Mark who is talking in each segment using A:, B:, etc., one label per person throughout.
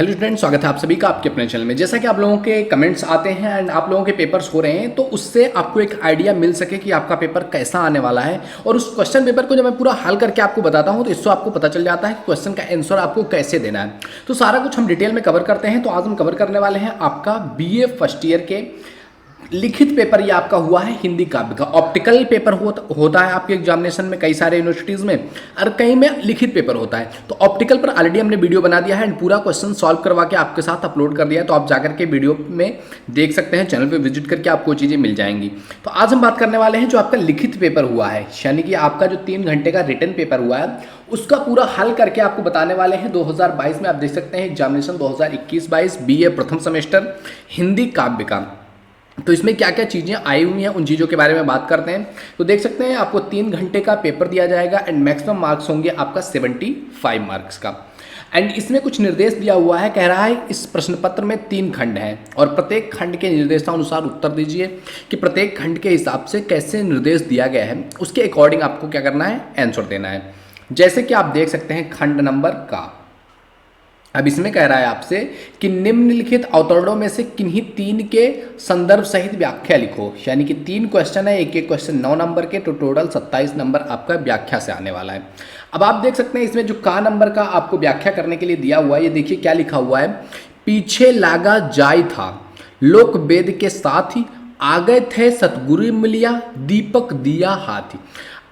A: Hello student, स्वागत है आप सभी का आपके अपने चैनल में। जैसा कि आप लोगों के कमेंट्स आते हैं एंड आप लोगों के पेपर्स हो रहे हैं, तो उससे आपको एक आइडिया मिल सके कि आपका पेपर कैसा आने वाला है। और उस क्वेश्चन पेपर को जब मैं पूरा हल करके आपको बताता हूं तो इससे आपको पता चल जाता है कि क्वेश्चन का आंसर आपको कैसे देना है। तो सारा कुछ हम डिटेल में कवर करते हैं। तो आज हम कवर करने वाले हैं आपका BA फर्स्ट ईयर के लिखित पेपर। ये आपका हुआ है हिंदी काव्य का। ऑप्टिकल पेपर होता है आपके एग्जामिनेशन में कई सारे यूनिवर्सिटीज़ में, और कई में लिखित पेपर होता है। तो ऑप्टिकल पर ऑलरेडी हमने वीडियो बना दिया है एंड पूरा क्वेश्चन सॉल्व करवा के आपके साथ अपलोड कर दिया है। तो आप जाकर के वीडियो में देख सकते हैं, चैनल पर विजिट करके आपको चीज़ें मिल जाएंगी। तो आज हम बात करने वाले हैं जो आपका लिखित पेपर हुआ है, यानी कि आपका जो 3 घंटे का रिटन पेपर हुआ है उसका पूरा हल करके आपको बताने वाले हैं। 2022 में आप देख सकते हैं एग्जामिनेशन 2021-22 BA प्रथम सेमेस्टर हिंदी काव्य का। तो इसमें क्या क्या चीज़ें आई हुई हैं उन चीज़ों के बारे में बात करते हैं। तो देख सकते हैं आपको 3 घंटे का पेपर दिया जाएगा एंड मैक्सिमम मार्क्स होंगे आपका 75 मार्क्स का। एंड इसमें कुछ निर्देश दिया हुआ है, कह रहा है इस प्रश्न पत्र में 3 खंड हैं और प्रत्येक खंड के निर्देशानुसार उत्तर दीजिए कि प्रत्येक खंड के हिसाब से कैसे निर्देश दिया गया है, उसके अकॉर्डिंग आपको क्या करना है, आंसर देना है। जैसे कि आप देख सकते हैं खंड नंबर का, अब इसमें कह रहा है आपसे कि निम्नलिखित अवतरणों में से किन्हीं 3 के संदर्भ सहित व्याख्या लिखो। यानी कि 3 क्वेश्चन है, एक एक क्वेश्चन 9 नंबर के, तो टोटल 27 नंबर आपका व्याख्या से आने वाला है। अब आप देख सकते हैं इसमें जो का नंबर का आपको व्याख्या करने के लिए दिया हुआ है, ये देखिए क्या लिखा हुआ है। पीछे लागा जाय था लोक वेद के साथ ही, आ गए थे सतगुरु मिलिया दीपक दिया हाथी।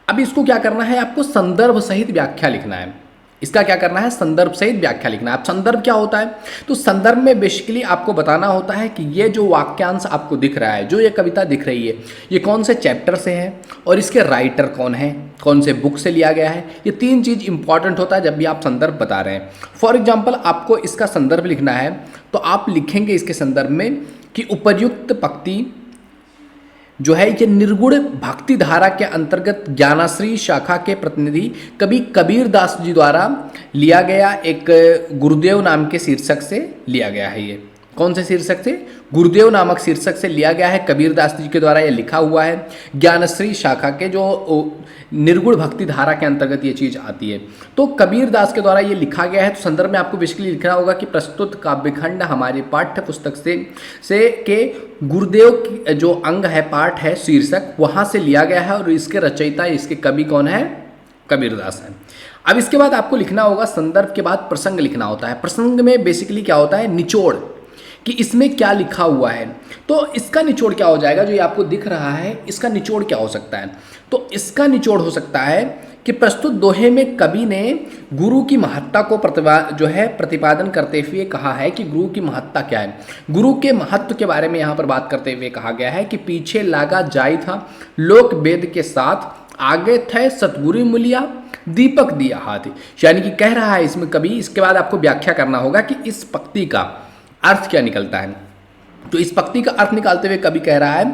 A: अब इसको क्या करना है, आपको संदर्भ सहित व्याख्या लिखना है। इसका क्या करना है, संदर्भ सहित व्याख्या लिखना है। अब संदर्भ क्या होता है, तो संदर्भ में बेसिकली आपको बताना होता है कि ये जो वाक्यांश आपको दिख रहा है, जो ये कविता दिख रही है, ये कौन से चैप्टर से है और इसके राइटर कौन है, कौन से बुक से लिया गया है। ये 3 चीज़ इंपॉर्टेंट होता है जब भी आप संदर्भ बता रहे हैं। फॉर एग्जाम्पल आपको इसका संदर्भ लिखना है तो आप लिखेंगे इसके संदर्भ में कि उपर्युक्त पंक्ति जो है ये निर्गुण भक्ति धारा के अंतर्गत ज्ञानाश्री शाखा के प्रतिनिधि कवि कबीर दास जी द्वारा लिया गया एक गुरुदेव नाम के शीर्षक से लिया गया है। ये कौन से शीर्षक से, गुरुदेव नामक शीर्षक से लिया गया है, कबीर दास जी के द्वारा ये लिखा हुआ है। ज्ञानश्री शाखा के जो निर्गुण भक्ति धारा के अंतर्गत ये चीज़ आती है, तो कबीर दास के द्वारा ये लिखा गया है। तो संदर्भ में आपको बेसिकली लिखना होगा कि प्रस्तुत काव्यखंड हमारी पाठ्य पुस्तक से के गुरुदेव की जो अंग है, पाठ है, शीर्षक वहाँ से लिया गया है और इसके रचयिता, इसके कवि कौन है, कबीर दास है। अब इसके बाद आपको लिखना होगा, संदर्भ के बाद प्रसंग लिखना होता है। प्रसंग में बेसिकली क्या होता है, निचोड़, कि इसमें क्या लिखा हुआ है। तो इसका निचोड़ क्या हो जाएगा, जो ये आपको दिख रहा है, इसका निचोड़ क्या हो सकता है, तो इसका निचोड़ हो सकता है कि प्रस्तुत दोहे में कवि ने गुरु की महत्ता को प्रतिपादन करते हुए कहा है कि गुरु की महत्ता क्या है। गुरु के महत्व के बारे में यहाँ पर बात करते हुए कहा गया है कि पीछे लागा जाय था लोक वेद के साथ, आगे थे सतगुरु मिलिया दीपक दिया हाथी। यानी कि कह रहा है इसमें कवि, इसके बाद आपको व्याख्या करना होगा कि इस पंक्ति का अर्थ क्या निकलता है। तो इस पंक्ति का अर्थ निकालते हुए कवि कह रहा है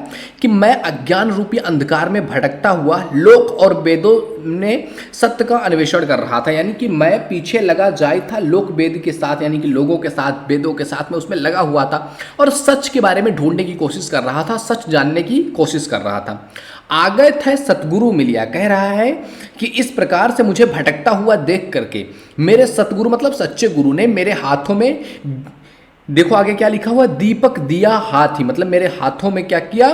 A: कि मैं अज्ञान रूपी अंधकार में भटकता हुआ लोक और वेदों ने सत्य का अन्वेषण कर रहा था। यानी कि मैं पीछे लगा जाय था लोक वेद के साथ, यानी कि लोगों के साथ, वेदों के साथ में उसमें लगा हुआ था और सच के बारे में ढूंढने की कोशिश कर रहा था, सच जानने की कोशिश कर रहा था। आ गए थे सतगुरु मिलिया, कह रहा है कि इस प्रकार से मुझे भटकता हुआ देख करके मेरे सतगुरु मतलब सच्चे गुरु ने मेरे हाथों में, देखो आगे क्या लिखा हुआ, दीपक दिया हाथी, मतलब मेरे हाथों में क्या किया,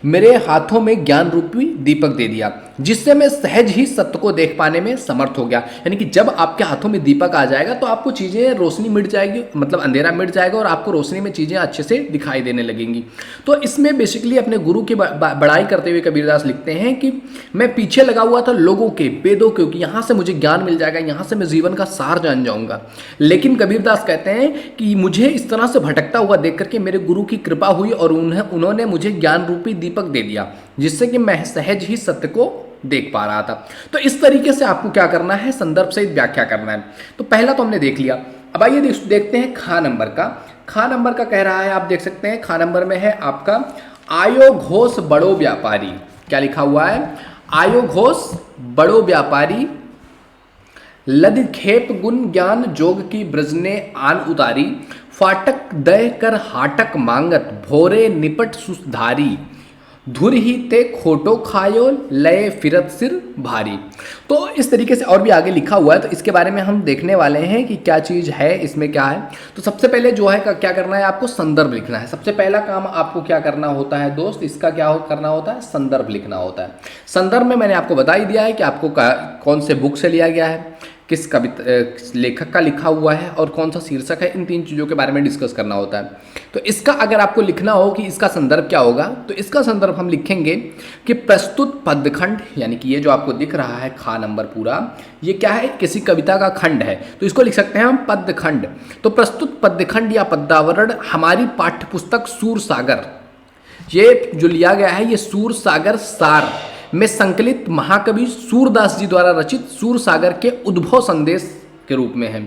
A: मेरे हाथों में ज्ञान रूपी दीपक दे दिया, जिससे मैं सहज ही सत्य को देख पाने में समर्थ हो गया। यानी कि जब आपके हाथों में दीपक आ जाएगा तो आपको चीज़ें, रोशनी मिट जाएगी, मतलब अंधेरा मिट जाएगा और आपको रोशनी में चीज़ें अच्छे से दिखाई देने लगेंगी। तो इसमें बेसिकली अपने गुरु की बड़ाई करते हुए कबीरदास लिखते हैं कि मैं पीछे लगा हुआ था लोगों के, वेदों के, कि यहाँ से मुझे ज्ञान मिल जाएगा, यहाँ से मैं जीवन का सार जान जाऊँगा। लेकिन कबीरदास कहते हैं कि मुझे इस तरह से भटकता हुआ देख करके मेरे गुरु की कृपा हुई और उन्होंने मुझे ज्ञान रूपी दीपक दे दिया, जिससे कि मैं सहज ही सत्य को देख पा रहा था। तो इस तरीके से आपको क्या करना है, संदर्भ सहित व्याख्या करना है। तो पहला तो हमने देख लिया। अब आइए देखते हैं खा नंबर का। खा नंबर का कह रहा है, आप देख सकते हैं खा नंबर में है आपका आयो घोष बड़ो व्यापारी। क्या लिखा हुआ है, आयो घोष बड़ो व्यापारी, लद खेप गुण ज्ञान जोग की ब्रज ने आन उतारी, फाटक दय कर हाटक मांगत भोरे निपट सुधारी, धुर ही ते खोटो खायो लय फिरत सिर भारी। तो इस तरीके से और भी आगे लिखा हुआ है, तो इसके बारे में हम देखने वाले हैं कि क्या चीज़ है, इसमें क्या है। तो सबसे पहले जो है क्या करना है, आपको संदर्भ लिखना है। सबसे पहला काम आपको क्या करना होता है दोस्त, इसका क्या करना होता है, संदर्भ लिखना होता है। संदर्भ में मैंने आपको बता ही दिया है कि आपको कौन से बुक से लिया गया है, किस कविता लेखक का लिखा हुआ है और कौन सा शीर्षक है, इन 3 चीज़ों के बारे में डिस्कस करना होता है। तो इसका अगर आपको लिखना हो कि इसका संदर्भ क्या होगा, तो इसका संदर्भ हम लिखेंगे कि प्रस्तुत पदखंड, यानी कि ये जो आपको दिख रहा है खा नंबर पूरा, ये क्या है, किसी कविता का खंड है, तो इसको लिख सकते हैं हम पदखंड। तो प्रस्तुत पदखंड या पद्यावरण हमारी पाठ्यपुस्तक सूरसागर, ये जो लिया गया है ये सूरसागर सार में संकलित महाकवि सूरदास जी द्वारा रचित सूरसागर के उद्भव संदेश के रूप में है।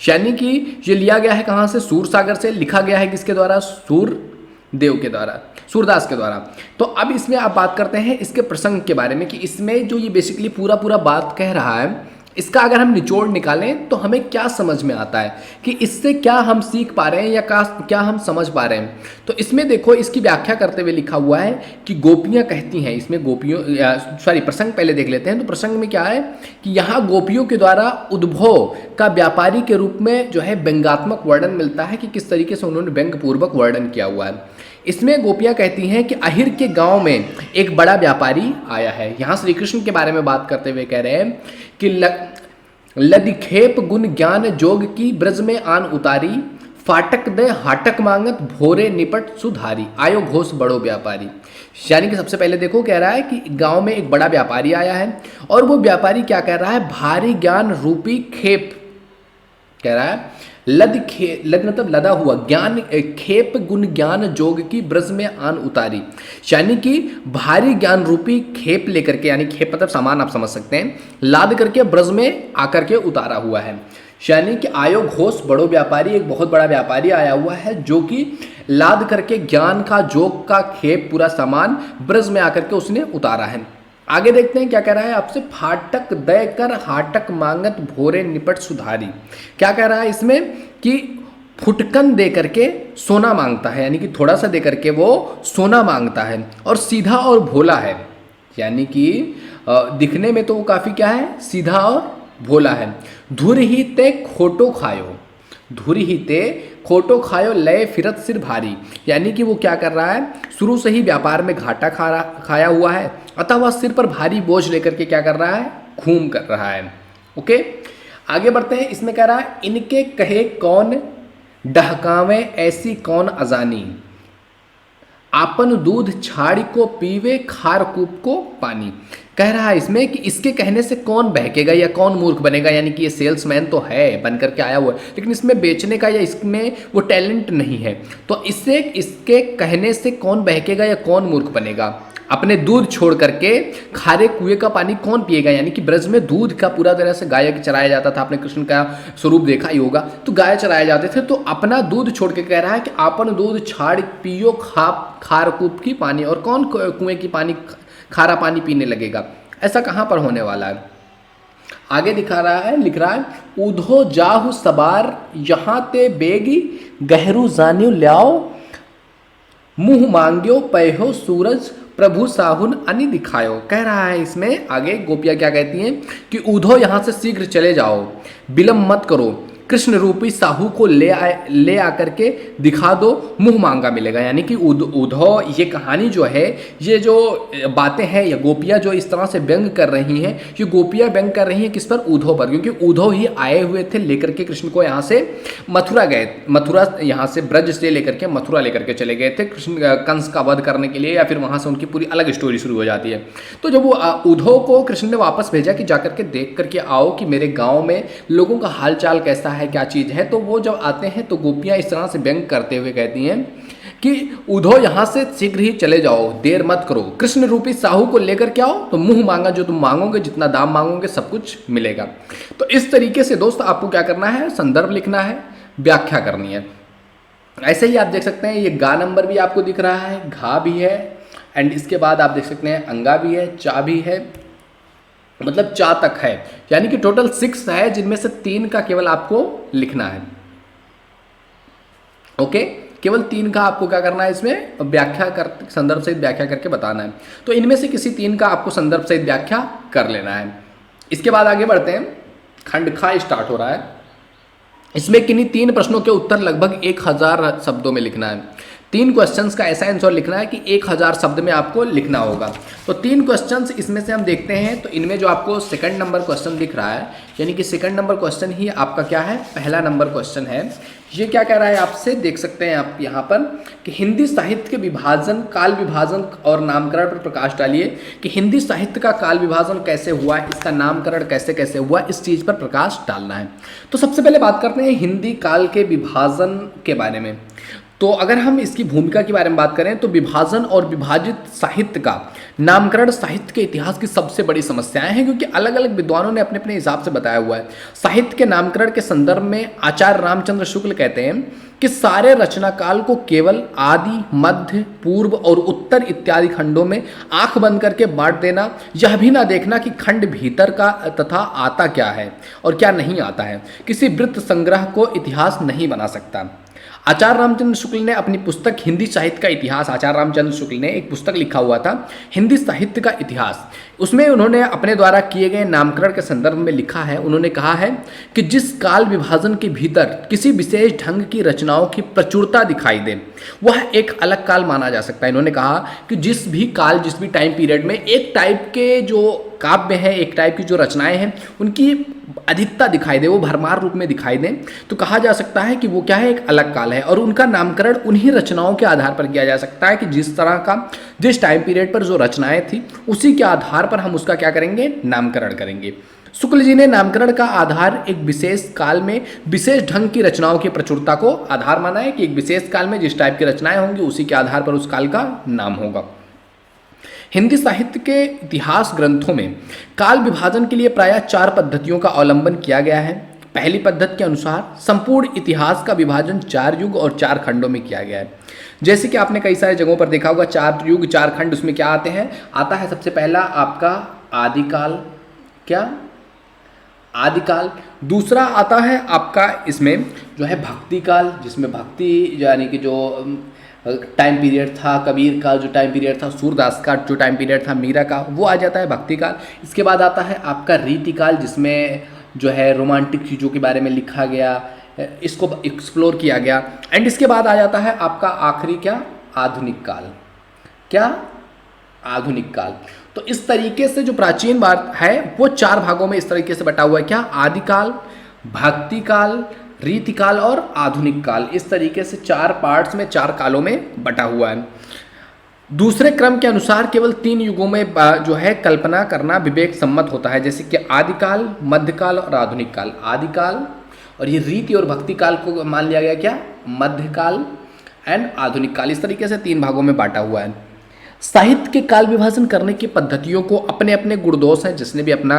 A: यानी कि ये लिया गया है कहाँ से, सूरसागर से। लिखा गया है किसके द्वारा, सूरदेव के द्वारा, सूरदास के द्वारा। तो अब इसमें आप बात करते हैं इसके प्रसंग के बारे में कि इसमें जो ये बेसिकली पूरा बात कह रहा है, इसका अगर हम निचोड़ निकालें तो हमें क्या समझ में आता है कि इससे क्या हम सीख पा रहे हैं या क्या हम समझ पा रहे हैं। तो इसमें देखो, इसकी व्याख्या करते हुए लिखा हुआ है कि गोपियां कहती हैं, इसमें गोपियों प्रसंग पहले देख लेते हैं। तो प्रसंग में क्या है कि यहाँ गोपियों के द्वारा उद्भव का व्यापारी के रूप में जो है व्यंग्यात्मक वर्णन मिलता है कि किस तरीके से उन्होंने व्यंग्यपूर्वक वर्णन किया हुआ है। इसमें गोपियां कहती हैं कि अहिर के गांव में एक बड़ा व्यापारी आया है। यहाँ श्री कृष्ण के बारे में बात करते हुए कह रहे हैं कि लदिखेप गुण ज्ञान जोग की ब्रज में आन उतारी, फाटक दे हाटक मांगत भोरे निपट सुधारी, आयो घोष बड़ो व्यापारी। यानी कि सबसे पहले देखो कह रहा है कि गांव में एक बड़ा व्यापारी आया है और वो व्यापारी क्या कह रहा है, भारी ज्ञान रूपी खेप कह रहा है, लद मतलब लदा हुआ, ज्ञान खेप गुण ज्ञान जोग की ब्रज में आन उतारी। यानी कि भारी ज्ञान रूपी खेप लेकर के, यानी खेप मतलब सामान आप समझ सकते हैं, लाद करके ब्रज में आकर के उतारा हुआ है। यानी कि आयो घोष बड़ो व्यापारी, एक बहुत बड़ा व्यापारी आया हुआ है जो कि लाद करके ज्ञान का जोग का खेप पूरा सामान ब्रज में आकर के उसने उतारा है। आगे देखते हैं क्या कह रहा है आपसे, फाटक दय कर हाटक मांगत भोरे निपट सुधारी। क्या कह रहा है इसमें कि फुटकन दे करके सोना मांगता है, यानी कि थोड़ा सा दे करके वो सोना मांगता है, और सीधा और भोला है। यानी कि दिखने में तो वो काफ़ी क्या है, सीधा और भोला है। धुर ही ते खोटो खायो, धुर ही ते खोटो खायो लय फिरत सिर भारी। यानी कि वो क्या कर रहा है, शुरू से ही व्यापार में घाटा खाया हुआ है, अतः वह सिर पर भारी बोझ लेकर के क्या कर रहा है, घूम कर रहा है। ओके, आगे बढ़ते हैं। इसमें कह रहा है, इनके कहे कौन डहकावे ऐसी कौन अजानी, आपन दूध छाड़ी को पीवे खार कूप को पानी। कह रहा है इसमें कि इसके कहने से कौन बहकेगा या कौन मूर्ख बनेगा। यानी कि ये सेल्समैन तो है, बन करके आया हुआ है, लेकिन इसमें बेचने का या इसमें वो टैलेंट नहीं है। तो इसके कहने से कौन बहकेगा या कौन मूर्ख बनेगा। अपने दूध छोड़ करके खारे कुएं का पानी कौन पिएगा। यानी कि ब्रज में दूध का पूरा तरह से गाय चराया जाता था, आपने कृष्ण का स्वरूप देखा ही होगा, तो गाय चराए जाते थे। तो अपना दूध छोड़ के कह रहा है कि आपन दूध छाड़ पियो खार कूप की पानी, और कौन कुएं की पानी खारा पानी पीने लगेगा। ऐसा कहाँ पर होने वाला है। आगे लिख रहा है, उधो जाहु सबार यहाँ ते बेगी गहरू जान्यू ल्याओ, मुंह मांग्यो पहो सूरज प्रभु साहुन अनि दिखायो। कह रहा है इसमें आगे गोपियाँ क्या कहती हैं कि उधो यहाँ से शीघ्र चले जाओ, विलम्ब मत करो, कृष्ण रूपी साहू को ले आकर के दिखा दो, मुंह मांगा मिलेगा। यानी कि उधो, ये कहानी जो है, ये जो बातें हैं या गोपियाँ जो इस तरह से व्यंग कर रही हैं, ये गोपियाँ व्यंग कर रही हैं किस पर, उधो पर, क्योंकि उधो ही आए हुए थे लेकर के कृष्ण को यहाँ से मथुरा गए, मथुरा यहाँ से ब्रज से लेकर के मथुरा लेकर के चले गए थे कृष्ण कंस का वध करने के लिए, या फिर वहाँ से उनकी पूरी अलग स्टोरी शुरू हो जाती है। तो जब वो उधो को कृष्ण ने वापस भेजा कि जाकर के देख करके आओ कि मेरे गाँव में लोगों का हाल चाल कैसा है, क्या चीज़ है। तो वो जब आते हैं तो गोपियाँ इस तरह से व्यंग करते हुए कहती हैं कि उधो यहाँ से शीघ्र ही चले जाओ, देर मत करो, कृष्ण रूपी साहू को लेकर के आओ, तो मुंह मांगा जो तुम मांगोगे, जितना दाम मांगोगे सब कुछ मिलेगा। तो इस तरीके से दोस्त आपको क्या करना है, संदर्भ लिखना है, व्याख्या करनी है। ऐसे ही आप देख सकते हैं ये गा नंबर भी आपको दिख रहा है, घा भी है, एंड इसके बाद आप देख सकते हैं अंगा भी है, चा भी है, मतलब चा तक है। यानी कि टोटल 6 है, जिनमें से 3 का केवल आपको लिखना है। ओके, केवल 3 का आपको क्या करना है, इसमें व्याख्या कर संदर्भ सहित व्याख्या करके बताना है। तो इनमें से किसी 3 का आपको संदर्भ सहित व्याख्या कर लेना है। इसके बाद आगे बढ़ते हैं, खंड खा स्टार्ट हो रहा है। इसमें किन्हीं 3 प्रश्नों के उत्तर लगभग 1000 शब्दों में लिखना है। 3 क्वेश्चंस का ऐसा आंसर लिखना है कि 1000 शब्द में आपको लिखना होगा। तो 3 क्वेश्चंस इसमें से हम देखते हैं। तो इनमें जो आपको सेकंड नंबर क्वेश्चन दिख रहा है, यानी कि सेकंड नंबर क्वेश्चन ही आपका क्या है, पहला नंबर क्वेश्चन है। ये क्या कह रहा है आपसे, देख सकते हैं आप यहाँ पर कि हिंदी साहित्य के विभाजन, काल विभाजन और नामकरण पर प्रकाश डालिए कि हिंदी साहित्य का काल विभाजन कैसे हुआ, इसका नामकरण कैसे कैसे हुआ, इस चीज़ पर प्रकाश डालना है। तो सबसे पहले बात करते हैं हिंदी काल के विभाजन के बारे में। तो अगर हम इसकी भूमिका के बारे में बात करें तो विभाजन और विभाजित साहित्य का नामकरण साहित्य के इतिहास की सबसे बड़ी समस्याएं हैं, क्योंकि अलग अलग विद्वानों ने अपने अपने हिसाब से बताया हुआ है। साहित्य के नामकरण के संदर्भ में आचार्य रामचंद्र शुक्ल कहते हैं कि सारे रचना काल को केवल आदि, मध्य, पूर्व और उत्तर इत्यादि खंडों में आंख बंद करके बांट देना, यह भी ना देखना कि खंड भीतर का तथा आता क्या है और क्या नहीं आता है, किसी वृत्त संग्रह को इतिहास नहीं बना सकता। आचार्य रामचंद्र शुक्ल ने अपनी पुस्तक हिंदी साहित्य का इतिहास, आचार्य रामचंद्र शुक्ल ने एक पुस्तक लिखा हुआ था हिंदी साहित्य का इतिहास, उसमें उन्होंने अपने द्वारा किए गए नामकरण के संदर्भ में लिखा है। उन्होंने कहा है कि जिस काल विभाजन के भीतर किसी विशेष ढंग की रचनाओं की प्रचुरता दिखाई दे वह एक अलग काल माना जा सकता है। इन्होंने कहा कि जिस भी काल, जिस भी टाइम पीरियड में एक टाइप के जो काव्य हैं, एक टाइप की जो रचनाएं हैं, उनकी अधिकता दिखाई दे, वो भरमार रूप में दिखाई दें, तो कहा जा सकता है कि वो क्या है, एक अलग काल है। और उनका नामकरण उन्हीं रचनाओं के आधार पर किया जा सकता है कि जिस तरह का, जिस टाइम पीरियड पर जो रचनाएं थी उसी के आधार पर हम उसका क्या करेंगे, नामकरण करेंगे। शुक्ल जी ने नामकरण का आधार एक विशेष काल में विशेष ढंग की रचनाओं की प्रचुरता को आधार माना है कि एक विशेष काल में जिस टाइप की रचनाएं होंगी उसी के आधार पर उस काल का नाम होगा। हिंदी साहित्य के इतिहास ग्रंथों में काल विभाजन के लिए प्रायः 4 पद्धतियों का अवलंबन किया गया है। पहली पद्धति के अनुसार संपूर्ण इतिहास का विभाजन 4 युग और 4 खंडों में किया गया है। जैसे कि आपने कई सारे जगहों पर देखा होगा 4 युग 4 खंड, उसमें क्या आते हैं, आता है सबसे पहला आपका आदिकाल, क्या आदिकाल। दूसरा आता है आपका इसमें जो है भक्ति काल, जिसमें भक्ति यानी कि जो टाइम पीरियड था, कबीर का जो टाइम पीरियड था, सूरदास का जो टाइम पीरियड था, मीरा का, वो आ जाता है भक्ति काल। इसके बाद आता है आपका रीति काल, जिसमें जो है रोमांटिक चीज़ों के बारे में लिखा गया, इसको एक्सप्लोर किया गया। एंड इसके बाद आ जाता है आपका आखिरी क्या, आधुनिक काल, क्या आधुनिक काल। तो इस तरीके से जो प्राचीन बात है वो 4 भागों में इस तरीके से बटा हुआ है, क्या आदिकाल, भक्ति काल, रीतिकाल और आधुनिक काल। इस तरीके से 4 पार्ट्स में 4 कालों में बटा हुआ है। दूसरे क्रम के अनुसार केवल 3 युगों में जो है कल्पना करना विवेक सम्मत होता है, जैसे कि आदिकाल, मध्यकाल और आधुनिक काल। आदिकाल और ये रीति और भक्ति काल को मान लिया गया क्या, मध्यकाल एंड आधुनिक काल। इस तरीके से 3 भागों में बांटा हुआ है। साहित्य के काल विभाजन करने की पद्धतियों को अपने अपने गुण दोष हैं, जिसने भी अपना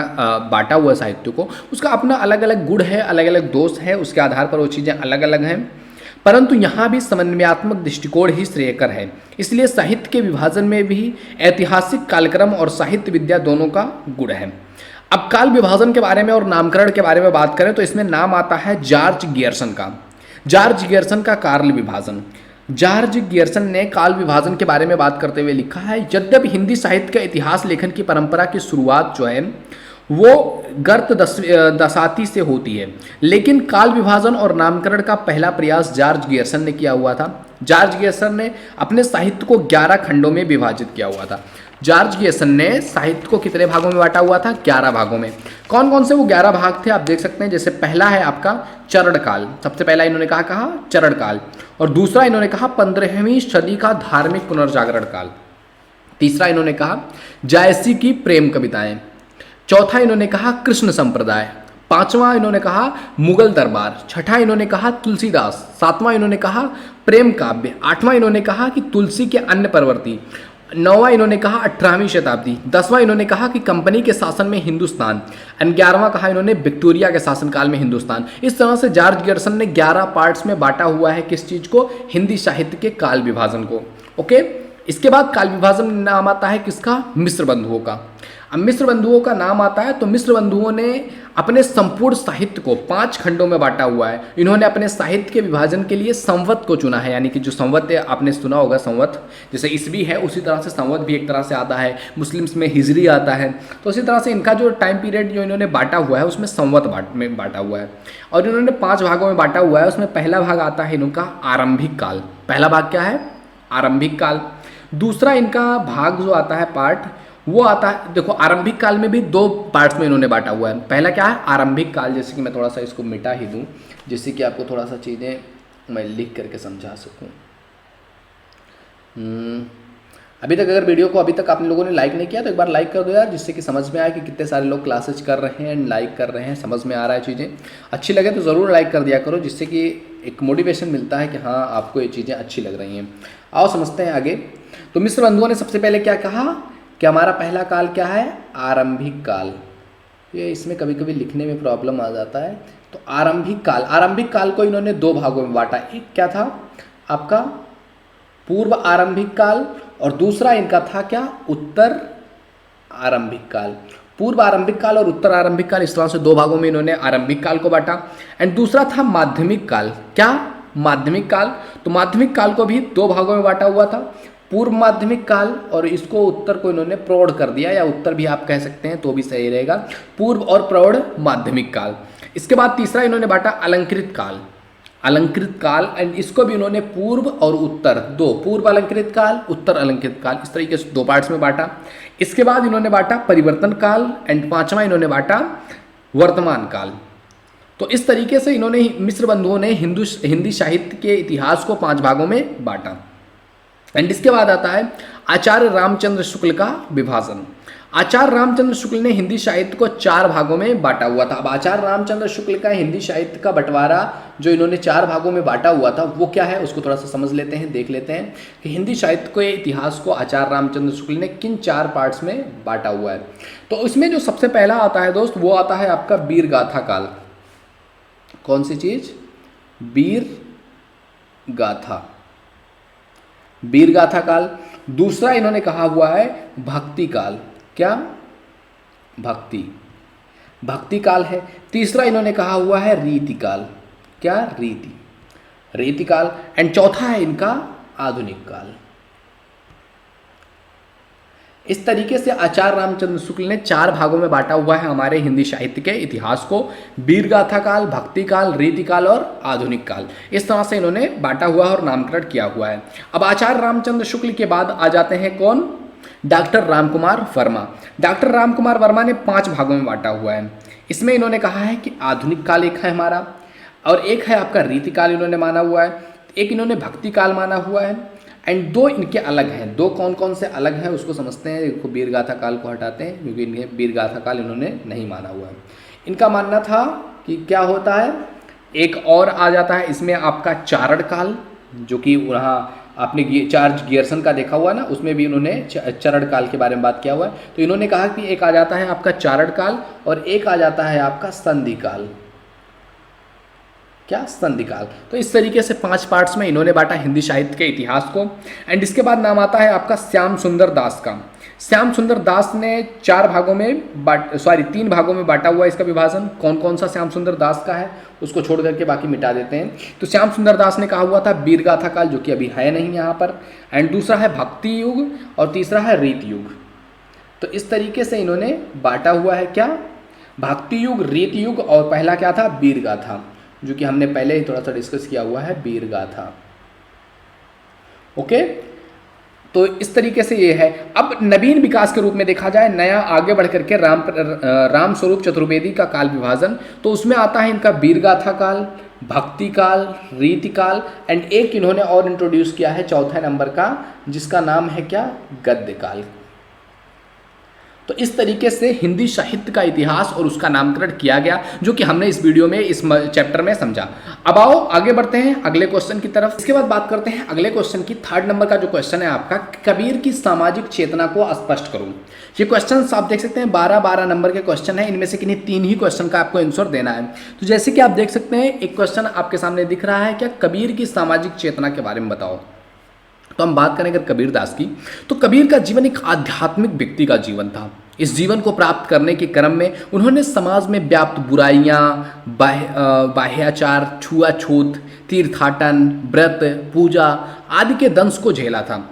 A: बांटा हुआ साहित्य को उसका अपना अलग अलग गुण है, अलग अलग दोष है, उसके आधार पर वो चीज़ें अलग अलग हैं। परंतु यहाँ भी समन्वयात्मक दृष्टिकोण ही श्रेयकर है। इसलिए साहित्य के विभाजन में भी ऐतिहासिक कालक्रम और साहित्य विद्या दोनों का गुण है। अब काल विभाजन के बारे में और नामकरण के बारे में बात करें तो इसमें नाम आता है जॉर्ज गियर्सन का। जॉर्ज गियर्सन का काल विभाजन। जॉर्ज गियर्सन ने काल विभाजन के बारे में बात करते हुए लिखा है, यद्यपि हिंदी साहित्य का इतिहास लेखन की परंपरा की शुरुआत जो है वो गर्त दशाती से होती है, लेकिन काल विभाजन और नामकरण का पहला प्रयास जॉर्ज गियर्सन ने किया हुआ था। जॉर्ज गियर्सन ने अपने साहित्य को 11 खंडों में विभाजित किया हुआ था। जॉर्ज गियर्सन ने साहित्य को कितने भागों में बांटा हुआ था, 11 भागों में। कौन कौन से वो 11 भाग थे आप देख सकते हैं। जैसे पहला है आपका चरण काल, सबसे पहला इन्होंने कहा चरण काल, और दूसरा इन्होंने कहा 15वीं सदी का धार्मिक पुनर्जागरण काल। तीसरा इन्होंने कहा जायसी की प्रेम कविताएं। चौथा इन्होंने कहा कृष्ण संप्रदाय। 5वां इन्होंने कहा मुगल दरबार। 6ठा इन्होंने कहा तुलसीदास। 7वां इन्होंने कहा प्रेम काव्य। 8वां इन्होंने कहा कि तुलसी के अन्य प्रवृत्ति। 9वां इन्होंने कहा 18वीं शताब्दी। 10वां इन्होंने कहा कि कंपनी के शासन में हिंदुस्तान। एंड 11वां कहा इन्होंने विक्टोरिया के शासनकाल में हिंदुस्तान। इस तरह से जॉर्ज गियर्सन ने 11 पार्ट्स में बांटा हुआ है किस चीज़ को, हिंदी साहित्य के काल विभाजन को। ओके, इसके बाद काल विभाजन में नाम आता है किसका, मिश्र बंधुओं का। अब मिश्र बंधुओं का नाम आता है तो मिश्र बंधुओं ने अपने संपूर्ण साहित्य को 5 खंडों में बांटा हुआ है। इन्होंने अपने साहित्य के विभाजन के लिए संवत को चुना है, यानी कि जो संवत है आपने सुना होगा, संवत जैसे ईस्वी है उसी तरह से संवत भी एक तरह से आता है, मुस्लिम्स में हिजरी आता है, तो उसी तरह से इनका जो टाइम पीरियड जो इन्होंने बांटा हुआ है उसमें संवत में बांटा हुआ है। और इन्होंने 5 भागों में बांटा हुआ है। उसमें पहला भाग आता है इनका आरंभिक काल। पहला भाग क्या है? आरंभिक काल। दूसरा इनका भाग जो आता है पार्ट वो आता है, देखो आरंभिक काल में भी 2 पार्ट्स में इन्होंने बांटा हुआ है। पहला क्या है? आरंभिक काल। जैसे कि मैं थोड़ा सा इसको मिटा ही दूं जिससे कि आपको थोड़ा सा चीज़ें मैं लिख करके समझा सकूं। अभी तक अगर वीडियो को अभी तक आप लोगों ने लाइक नहीं किया तो एक बार लाइक कर दो यार, जिससे कि समझ में आए कि कितने सारे लोग क्लासेज कर रहे हैं एंड लाइक कर रहे हैं, समझ में आ रहा है चीज़ें। अच्छी लगे तो ज़रूर लाइक कर दिया करो, जिससे कि एक मोटिवेशन मिलता है कि हाँ आपको ये चीज़ें अच्छी लग रही हैं। आओ समझते हैं आगे। तो मिश्र बंधुओं ने सबसे पहले क्या कहा कि हमारा पहला काल क्या है? आरंभिक काल। ये इसमें कभी कभी लिखने में प्रॉब्लम आ जाता है। तो आरंभिक काल, आरंभिक काल को इन्होंने 2 भागों में बांटा। एक क्या था आपका? पूर्व आरंभिक काल, और दूसरा इनका था क्या? उत्तर आरंभिक काल। पूर्व आरंभिक काल और उत्तर आरंभिक काल, इस तरह से 2 भागों में इन्होंने आरंभिक काल को बांटा। एंड दूसरा था माध्यमिक काल। क्या? माध्यमिक काल। तो माध्यमिक काल को भी 2 भागों में बांटा हुआ था, पूर्व माध्यमिक काल, और इसको उत्तर को इन्होंने प्रौढ़ कर दिया, या उत्तर भी आप कह सकते हैं तो भी सही रहेगा, पूर्व और प्रौढ़ माध्यमिक काल। इसके बाद तीसरा इन्होंने बांटा अलंकृत काल। अलंकृत काल, एंड इसको भी उन्होंने पूर्व और उत्तर 2, पूर्व अलंकृत काल, उत्तर अलंकृत काल, इस तरीके से 2 पार्ट्स में बांटा। इसके बाद इन्होंने बांटा परिवर्तन काल, एंड 5वां इन्होंने बांटा वर्तमान काल। तो इस तरीके से इन्होंने मिश्र बंधुओं ने हिंदी साहित्य के इतिहास को 5 भागों में बांटा। एंड इसके बाद आता है आचार्य रामचंद्र शुक्ल का विभाजन। आचार्य रामचंद्र शुक्ल ने हिंदी साहित्य को 4 भागों में बांटा हुआ था। अब आचार्य रामचंद्र शुक्ल का हिंदी साहित्य का बंटवारा जो इन्होंने 4 भागों में बांटा हुआ था वो क्या है, उसको थोड़ा सा समझ लेते हैं, देख लेते हैं कि हिंदी साहित्य के इतिहास को आचार्य रामचंद्र शुक्ल ने किन 4 पार्ट्स में बांटा हुआ है। तो इसमें जो सबसे पहला आता है दोस्त, वो आता है आपका वीर गाथा काल। कौन सी चीज? वीर गाथा, वीर गाथा काल। दूसरा इन्होंने कहा हुआ है भक्ति काल। क्या? भक्ति, भक्ति काल है। तीसरा इन्होंने कहा हुआ है रीति काल। क्या? रीति, रीति काल। एंड चौथा है इनका आधुनिक काल। इस तरीके से आचार्य रामचंद्र शुक्ल ने 4 भागों में बांटा हुआ है हमारे हिंदी साहित्य के इतिहास को, वीर गाथा काल, भक्ति काल, रीति काल और आधुनिक काल। इस तरह से इन्होंने बांटा हुआ है और नामकरण किया हुआ है। अब आचार्य रामचंद्र शुक्ल के बाद आ जाते हैं कौन? डॉक्टर रामकुमार वर्मा। डॉक्टर रामकुमार वर्मा ने 5 भागों में बांटा हुआ है। इसमें इन्होंने कहा है कि आधुनिक काल एक है हमारा, और एक है आपका रीति काल इन्होंने माना हुआ है, एक इन्होंने भक्ति काल माना हुआ है, एंड 2 इनके अलग हैं। 2 कौन कौन से अलग हैं उसको समझते हैं। देखो वीर गाथा काल को हटाते हैं क्योंकि इन्हें वीर गाथा काल इन्होंने नहीं माना हुआ है। इनका मानना था कि क्या होता है, एक और आ जाता है इसमें आपका चारण काल, जो कि वहाँ आपने चार्ज गियर्सन का देखा हुआ ना, उसमें भी इन्होंने चरण काल के बारे में बात किया हुआ है। तो इन्होंने कहा कि एक आ जाता है आपका चारण काल और एक आ जाता है आपका संधि काल। क्या? संधि काल। तो इस तरीके से 5 पार्ट्स में इन्होंने बांटा हिंदी साहित्य के इतिहास को। एंड इसके बाद नाम आता है आपका श्याम सुंदर दास का। श्याम सुंदर दास ने 3 भागों में बांटा हुआ है इसका विभाजन। कौन कौन सा श्याम सुंदर दास का है उसको छोड़ करके बाकी मिटा देते हैं। तो श्याम सुंदर दास ने कहा हुआ था वीर गाथा काल, जो कि अभी है नहीं यहाँ पर, एंड दूसरा है भक्ति युग और तीसरा है रीति युग। तो इस तरीके से इन्होंने बांटा हुआ है क्या? भक्ति युग, रीति युग, और पहला क्या था? वीर गाथा, जो कि हमने पहले ही थोड़ा सा डिस्कस किया हुआ है, वीर गाथा। ओके, तो इस तरीके से ये है। अब नवीन विकास के रूप में देखा जाए, नया आगे बढ़ करके राम स्वरूप चतुर्वेदी का काल विभाजन, तो उसमें आता है इनका वीर गाथा काल, भक्ति काल, रीति काल, एंड एक इन्होंने और इंट्रोड्यूस किया है 4थे नंबर का, जिसका नाम है क्या? गद्य काल। तो इस तरीके से हिंदी साहित्य का इतिहास और उसका नामकरण किया गया, जो कि हमने इस वीडियो में, इस चैप्टर में समझा। अब आओ आगे बढ़ते हैं अगले क्वेश्चन की तरफ। इसके बाद बात करते हैं अगले क्वेश्चन की। 3rd नंबर का जो क्वेश्चन है आपका, कबीर की सामाजिक चेतना को स्पष्ट करूं। ये क्वेश्चन आप देख सकते हैं 12 नंबर के क्वेश्चन है। इनमें से किन्हीं 3 ही क्वेश्चन का आपको आंसर देना है। तो जैसे कि आप देख सकते हैं एक क्वेश्चन आपके सामने दिख रहा है, क्या? कबीर की सामाजिक चेतना के बारे में बताओ। तो हम बात करें अगर कबीर दास की, तो कबीर का जीवन एक आध्यात्मिक व्यक्ति का जीवन था। इस जीवन को प्राप्त करने के क्रम में उन्होंने समाज में व्याप्त बुराइयां, बाह्याचार, छुआछूत, तीर्थाटन, व्रत, पूजा आदि के दंश को झेला था।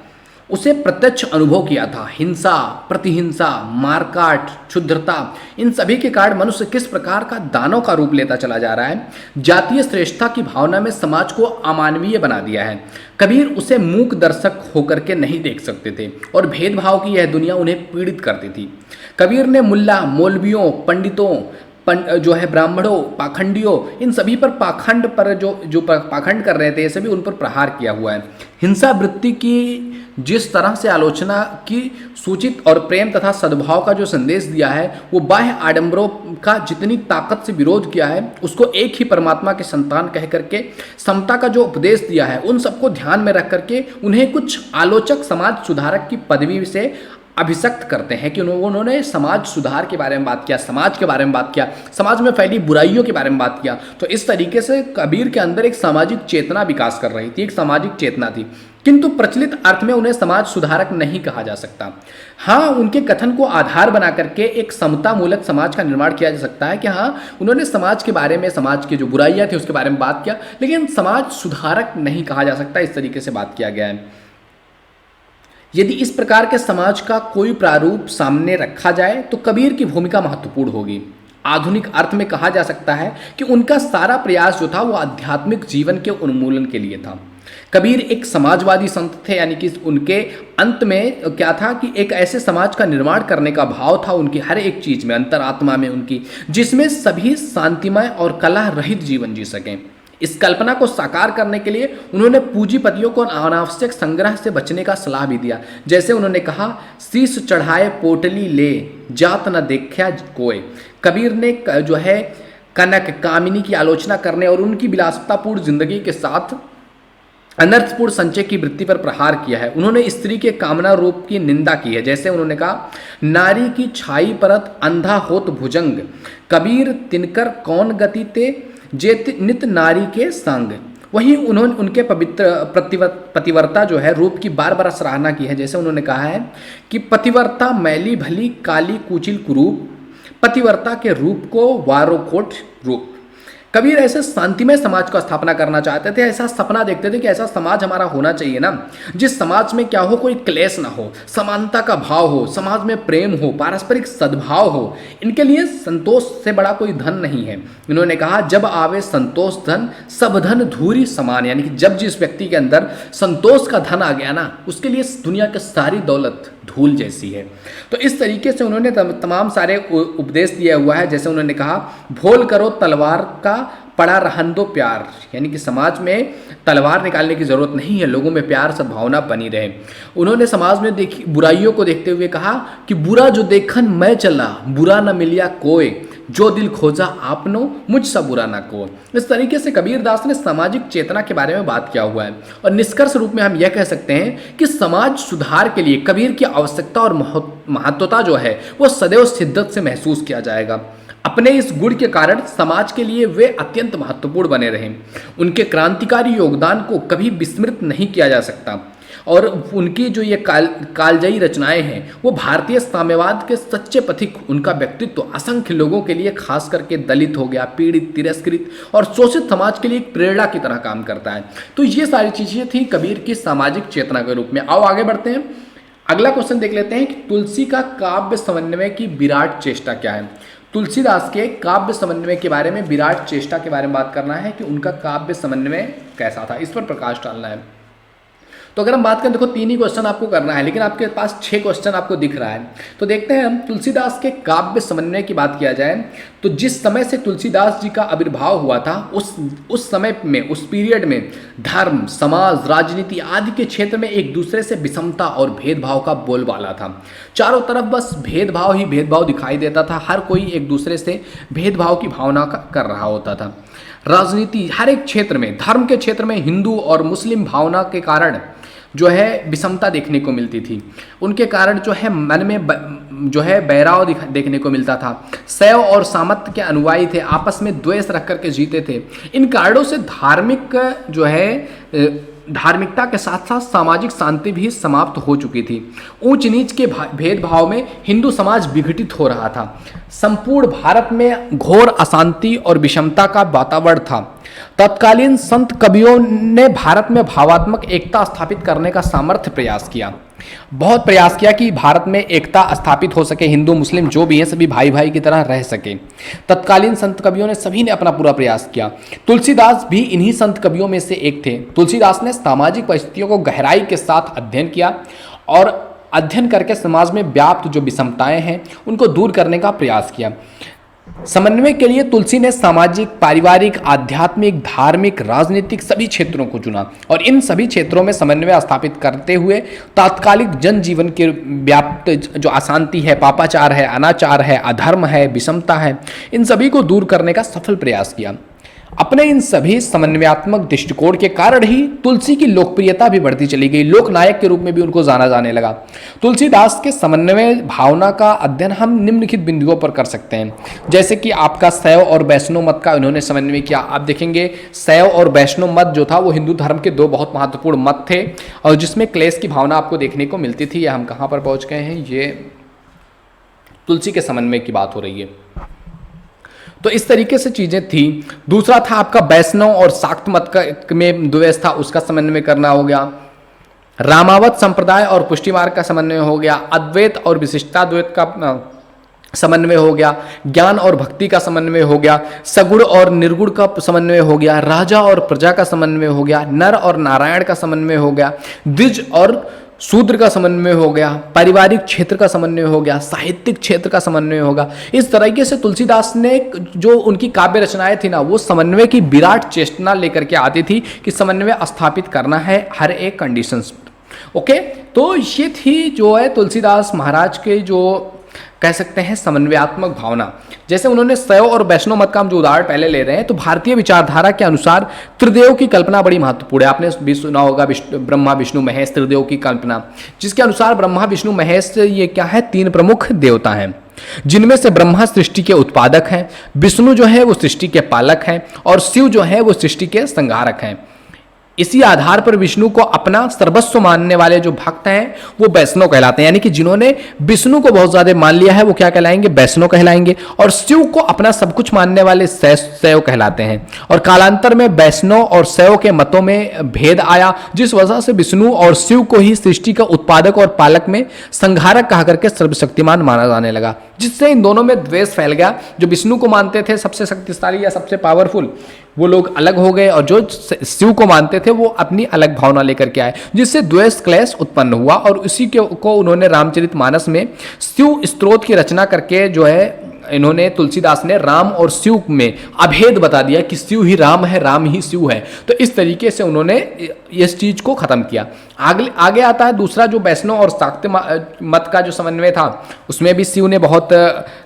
A: उसे प्रत्यक्ष अनुभव किया था। हिंसा, प्रतिहिंसा, मारकाट, क्षुद्रता, इन सभी के कारण मनुष्य किस प्रकार का दानव का रूप लेता चला जा रहा है। जातीय श्रेष्ठता की भावना में समाज को अमानवीय बना दिया है। कबीर उसे मूक दर्शक होकर के नहीं देख सकते थे और भेदभाव की यह दुनिया उन्हें पीड़ित करती थी। कबीर ने मुल्ला, मौलवियों, पंडितों, जो है ब्राह्मणों, पाखंडियों, इन सभी पर पाखंड कर रहे थे, ये सभी उन पर प्रहार किया हुआ है। हिंसा वृत्ति की जिस तरह से आलोचना की सूचित और प्रेम तथा सद्भाव का जो संदेश दिया है, वो बाह्य आडंबरों का जितनी ताकत से विरोध किया है, उसको एक ही परमात्मा के संतान कह करके समता का जो उपदेश दिया है, उन सबको ध्यान में रख करके उन्हें कुछ आलोचक समाज सुधारक की पदवी से अभिषक्त करते हैं कि उन्होंने समाज सुधार के बारे में बात किया, समाज के बारे में बात किया, समाज में फैली बुराइयों के बारे में बात किया। तो इस तरीके से कबीर के अंदर एक सामाजिक चेतना विकास कर रही थी, एक सामाजिक चेतना थी, किंतु प्रचलित अर्थ में उन्हें समाज सुधारक नहीं कहा जा सकता। हाँ, उनके कथन को आधार बना करके एक समता मूलक समाज का निर्माण किया जा सकता है कि हाँ, उन्होंने समाज के बारे में, समाज की जो बुराइयां थी उसके बारे में बात किया, लेकिन समाज सुधारक नहीं कहा जा सकता। इस तरीके से बात किया गया है। यदि इस प्रकार के समाज का कोई प्रारूप सामने रखा जाए तो कबीर की भूमिका महत्वपूर्ण होगी। आधुनिक अर्थ में कहा जा सकता है कि उनका सारा प्रयास जो था वो आध्यात्मिक जीवन के उन्मूलन के लिए था। कबीर एक समाजवादी संत थे, यानी कि उनके अंत में क्या था कि एक ऐसे समाज का निर्माण करने का भाव था उनकी हर एक चीज में, अंतरात्मा में उनकी, जिसमें सभी शांतिमय और कलह रहित जीवन जी सकें। इस कल्पना को साकार करने के लिए उन्होंने पूंजीपतियों को अनावश्यक संग्रह से बचने का सलाह भी दिया। जैसे उन्होंने कहा, शीश चढ़ाए पोटली ले, जात न देखा कोय। कबीर ने जो है कनक, कामिनी की आलोचना करने और उनकी विलासितापूर्ण जिंदगी के साथ अनर्थपूर्ण संचय की वृत्ति पर प्रहार किया है। उन्होंने स्त्री के कामना रूप की निंदा की है। जैसे उन्होंने कहा, नारी की छाई परत अंधा होत भुजंग, कबीर तिनकर कौन गति ते, जे नित नारी के संग। वहीं उन्होंने उनके पवित्र पतिव्रता जो है रूप की बार बार सराहना की है। जैसे उन्होंने कहा है कि पतिव्रता मैली भली काली कुचिल कुरूप, पतिव्रता के रूप को वारोकोट रूप। कबीर ऐसे शांतिमय समाज का स्थापना करना चाहते थे, ऐसा सपना देखते थे कि ऐसा समाज हमारा होना चाहिए ना, जिस समाज में क्या हो, कोई क्लेश ना हो, समानता का भाव हो, समाज में प्रेम हो, पारस्परिक सद्भाव हो। इनके लिए संतोष से बड़ा कोई धन नहीं है। इन्होंने कहा, जब आवे संतोष धन, सब धन धूरी समान, यानी कि जब जिस व्यक्ति के अंदर संतोष का धन आ गया ना, उसके लिए दुनिया की सारी दौलत धूल जैसी है। तो इस तरीके से उन्होंने तमाम सारे उपदेश दिया हुआ है। जैसे उन्होंने कहा, भोल करो तलवार का पड़ा रहन दो प्यार, यानी कि समाज में तलवार निकालने की जरूरत नहीं है, लोगों में प्यार सद्भावना बनी रहे। उन्होंने समाज में देखी बुराइयों को देखते हुए कहा कि बुरा जो देखन मैं चला, बुरा न मिलिया कोय, जो दिल खोजा आपनो मुझसा बुरा ना को। इस तरीके से कबीर दास ने सामाजिक चेतना के बारे में बात किया हुआ है और निष्कर्ष रूप में हम यह कह सकते हैं कि समाज सुधार के लिए कबीर की आवश्यकता और महत्वता जो है वो सदैव शिद्दत से महसूस किया जाएगा। अपने इस गुण के कारण समाज के लिए वे अत्यंत महत्वपूर्ण बने रहे। उनके क्रांतिकारी योगदान को कभी विस्मृत नहीं किया जा सकता और उनकी जो ये कालजयी रचनाएं हैं वो भारतीय साम्यवाद के सच्चे पथिक। उनका व्यक्तित्व असंख्य लोगों के लिए, खास करके दलित हो गया, पीड़ित, तिरस्कृत और शोषित समाज के लिए एक प्रेरणा की तरह काम करता है। तो ये सारी चीज़ें थी कबीर की सामाजिक चेतना के रूप में। आओ आगे बढ़ते हैं, अगला क्वेश्चन देख लेते हैं कि तुलसी का काव्य समन्वय की विराट चेष्टा क्या है। तुलसीदास के काव्य समन्वय के बारे में, विराट चेष्टा के बारे में बात करना है कि उनका काव्य समन्वय कैसा था, इस पर प्रकाश डालना है। तो अगर हम बात करें, देखो 3 ही क्वेश्चन आपको करना है, लेकिन आपके पास 6 क्वेश्चन आपको दिख रहा है। तो देखते हैं हम तुलसीदास के काव्य समन्वय की बात किया जाए तो जिस समय से तुलसीदास जी का आविर्भाव हुआ था उस समय में, उस पीरियड में धर्म, समाज, राजनीति आदि के क्षेत्र में एक दूसरे से विषमता और भेदभाव का बोलबाला था। चारों तरफ बस भेदभाव ही भेदभाव दिखाई देता था। हर कोई एक दूसरे से भेदभाव की भावना कर रहा होता था। राजनीति हर एक क्षेत्र में, धर्म के क्षेत्र में हिंदू और मुस्लिम भावना के कारण जो है विषमता देखने को मिलती थी। उनके कारण जो है मन में जो है बहराव देखने को मिलता था। शैव और सामंत के अनुयायी थे, आपस में द्वेष रख करके जीते थे। इन कारणों से जो है धार्मिकता के साथ साथ सामाजिक शांति भी समाप्त हो चुकी थी। ऊंच नीच के भेदभाव में हिंदू समाज विघटित हो रहा था। संपूर्ण भारत में घोर अशांति और विषमता का वातावरण था। तत्कालीन संत कवियों ने भारत में भावात्मक एकता स्थापित करने का सामर्थ्य प्रयास किया, बहुत प्रयास किया कि भारत में एकता स्थापित हो सके, हिंदू मुस्लिम जो भी हैं सभी भाई भाई की तरह रह सके। तत्कालीन संत कवियों ने सभी ने अपना पूरा प्रयास किया। तुलसीदास भी इन्हीं संत कवियों में से एक थे। तुलसीदास ने सामाजिक परिस्थितियों को गहराई के साथ अध्ययन किया और अध्ययन करके समाज में व्याप्त जो विषमताएं हैं उनको दूर करने का प्रयास किया। समन्वय के लिए तुलसी ने सामाजिक, पारिवारिक, आध्यात्मिक, धार्मिक, राजनीतिक सभी क्षेत्रों को चुना और इन सभी क्षेत्रों में समन्वय स्थापित करते हुए तात्कालिक जनजीवन के व्याप्त जो अशांति है, पापाचार है, अनाचार है, अधर्म है, विषमता है, इन सभी को दूर करने का सफल प्रयास किया। अपने इन सभी समन्वयात्मक दृष्टिकोण के कारण ही तुलसी की लोकप्रियता भी बढ़ती चली गई। लोकनायक के रूप में भी उनको जाना जाने लगा। तुलसीदास के समन्वय भावना का अध्ययन हम निम्नलिखित बिंदुओं पर कर सकते हैं। जैसे कि आपका शैव और वैष्णव मत का उन्होंने समन्वय किया। आप देखेंगे शैव और वैष्णव मत जो था वो हिंदू धर्म के दो बहुत महत्वपूर्ण मत थे और जिसमें क्लेश की भावना आपको देखने को मिलती थी। हम कहाँ पर पहुँच गए हैं, ये तुलसी के समन्वय की बात हो रही है। तो इस तरीके से चीजें थी। दूसरा था आपका वैष्णव और शाक्त मत का में द्वेष था, उसका समन्वय करना हो गया। रामावत संप्रदाय और पुष्टि मार्ग का समन्वय हो गया। अद्वैत और विशिष्टाद्वैत का समन्वय हो गया। ज्ञान और भक्ति का समन्वय हो गया। सगुण और निर्गुण का समन्वय हो गया। राजा और प्रजा का समन्वय हो गया। नर और नारायण का समन्वय हो गया। द्विज और शूद्र का समन्वय हो गया। पारिवारिक क्षेत्र का समन्वय हो गया। साहित्यिक क्षेत्र का समन्वय होगा। इस तरीके से तुलसीदास ने जो उनकी काव्य रचनाएं थी ना, वो समन्वय की विराट चेष्टा लेकर के आती थी कि समन्वय स्थापित करना है हर एक कंडीशंस। ओके, तो ये थी जो है तुलसीदास महाराज के जो कह सकते हैं समन्वयात्मक भावना। जैसे उन्होंने शैव और वैष्णव मत का हम जो उदाहरण पहले ले रहे हैं, तो भारतीय विचारधारा के अनुसार त्रिदेव की कल्पना बड़ी महत्वपूर्ण है। आपने भी सुना होगा ब्रह्मा विष्णु महेश त्रिदेव की कल्पना, जिसके अनुसार ब्रह्मा विष्णु महेश ये क्या है, तीन प्रमुख देवता हैं, जिनमें से ब्रह्मा सृष्टि के उत्पादक हैं, विष्णु जो है वो सृष्टि के पालक हैं और शिव जो है वो सृष्टि के संहारक हैं। इसी आधार पर विष्णु को अपना सर्वस्व मानने वाले जो भक्त हैं वो वैष्णव कहलाते हैं, यानी कि जिन्होंने विष्णु को बहुत ज्यादा मान लिया है वो क्या कहलाएंगे, वैष्णव कहलाएंगे। और शिव को अपना सब कुछ मानने वाले शैव कहलाते हैं। और कालांतर में वैष्णव और शैव के मतों में भेद आया, जिस वजह से विष्णु और शिव को ही सृष्टि का उत्पादक और पालक में संहारक कहा करके सर्वशक्तिमान माना जाने लगा, जिससे इन दोनों में द्वेष फैल गया। जो विष्णु को मानते थे सबसे शक्तिशाली या सबसे पावरफुल, वो लोग अलग हो गए, और जो शिव को मानते थे वो अपनी अलग भावना लेकर के आए, जिससे द्वेष क्लेश उत्पन्न हुआ। और उसी को उन्होंने रामचरितमानस में शिव स्तोत्र की रचना करके जो है इन्होंने तुलसीदास ने राम और शिव में अभेद बता दिया कि शिव ही राम है, राम ही शिव है। तो इस तरीके से उन्होंने इस चीज को खत्म किया। आगे आता है दूसरा जो वैष्णव और शाक्त मत का जो समन्वय था, उसमें भी शिव ने बहुत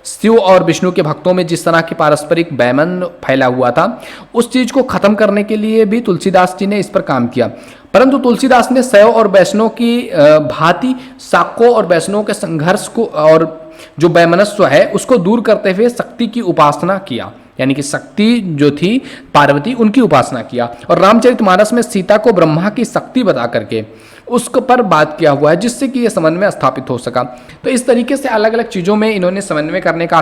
A: शिव और विष्णु के भक्तों में जिस तरह की पारस्परिक बैमन फैला हुआ था, उस चीज को खत्म करने के लिए भी तुलसीदास जी ने इस पर काम किया। परंतु तुलसीदास ने शैव और वैष्णव की भांति शाक्यों और वैष्णव के संघर्ष को और जो वैमनस्व है उसको दूर करते हुए शक्ति की उपासना किया, यानी कि शक्ति जो थी पार्वती उनकी उपासना किया। और रामचरितमानस में सीता को ब्रह्मा की शक्ति बता करके उसके पर बात किया हुआ है, जिससे कि यह समन्वय स्थापित हो सका। तो इस तरीके से अलग अलग चीज़ों में इन्होंने समन्वय करने का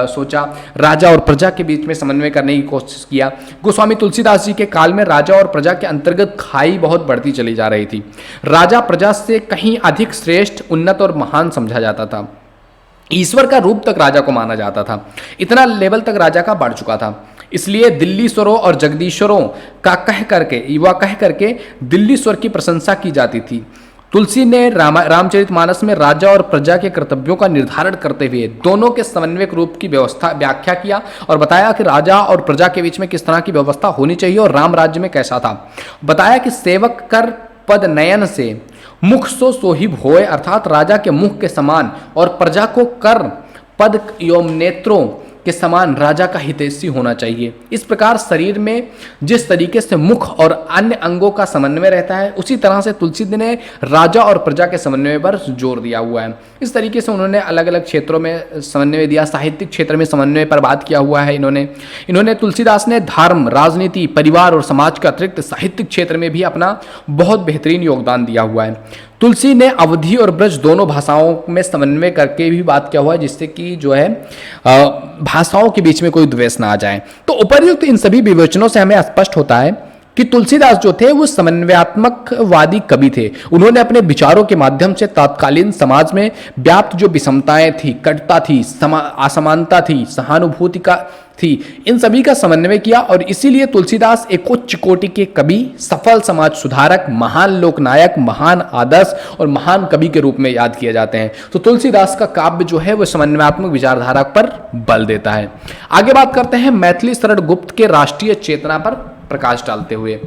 A: सोचा। राजा और प्रजा के बीच में समन्वय करने की कोशिश किया। गोस्वामी तुलसीदास जी के काल में राजा और प्रजा के अंतर्गत खाई बहुत बढ़ती चली जा रही थी। राजा प्रजा से कहीं अधिक श्रेष्ठ, उन्नत और महान समझा जाता था। ईश्वर का रूप तक राजा को माना जाता था। इतना लेवल तक राजा का बढ़ चुका था। इसलिए दिल्लीश्वरों और जगदीश्वरों का कह करके दिल्लीश्वर की प्रशंसा की जाती थी। तुलसी ने रामचरितमानस में राजा और प्रजा के कर्तव्यों का निर्धारण करते हुए दोनों के समन्वयक रूप की व्याख्या किया और बताया कि राजा और प्रजा के बीच में किस तरह की व्यवस्था होनी चाहिए और राम राज्य में कैसा था। बताया कि सेवक कर पद नयन से मुख सो ही भोय, अर्थात राजा के मुख के समान और प्रजा को कर पद एवं नेत्रों के समान राजा का हितैषी होना चाहिए। इस प्रकार शरीर में जिस तरीके से मुख और अन्य अंगों का समन्वय रहता है, उसी तरह से तुलसी ने राजा और प्रजा के समन्वय पर जोर दिया हुआ है। इस तरीके से उन्होंने अलग अलग क्षेत्रों में समन्वय दिया, साहित्यिक क्षेत्र में समन्वय पर बात किया हुआ है। इन्होंने तुलसीदास ने धर्म, राजनीति, परिवार और समाज के अतिरिक्त साहित्यिक क्षेत्र में भी अपना बहुत बेहतरीन योगदान दिया हुआ है। तुलसी ने अवधी और ब्रज दोनों भाषाओं में समन्वय करके भी बात किया हुआ है, जिससे कि जो है भाषाओं के बीच में कोई द्वेष ना आ जाए। तो उपर्युक्त इन सभी विवेचनों से हमें स्पष्ट होता है कि तुलसीदास जो थे वो समन्वयात्मकवादी कवि थे। उन्होंने अपने विचारों के माध्यम से तत्कालीन समाज में व्याप्त जो विषमताएं थी, कटुता थी, असमानता थी, सहानुभूति का थी, इन सभी का समन्वय किया और इसीलिए तुलसीदास एक उच्च कोटि के कवि, सफल समाज सुधारक, महान लोकनायक, महान आदर्श और महान कवि के रूप में याद किए जाते हैं। तो तुलसीदास का काव्य जो है वो समन्वयात्मक विचारधारा पर बल देता है। आगे बात करते हैं मैथिली शरण गुप्त के राष्ट्रीय चेतना पर प्रकाश डालते हुए।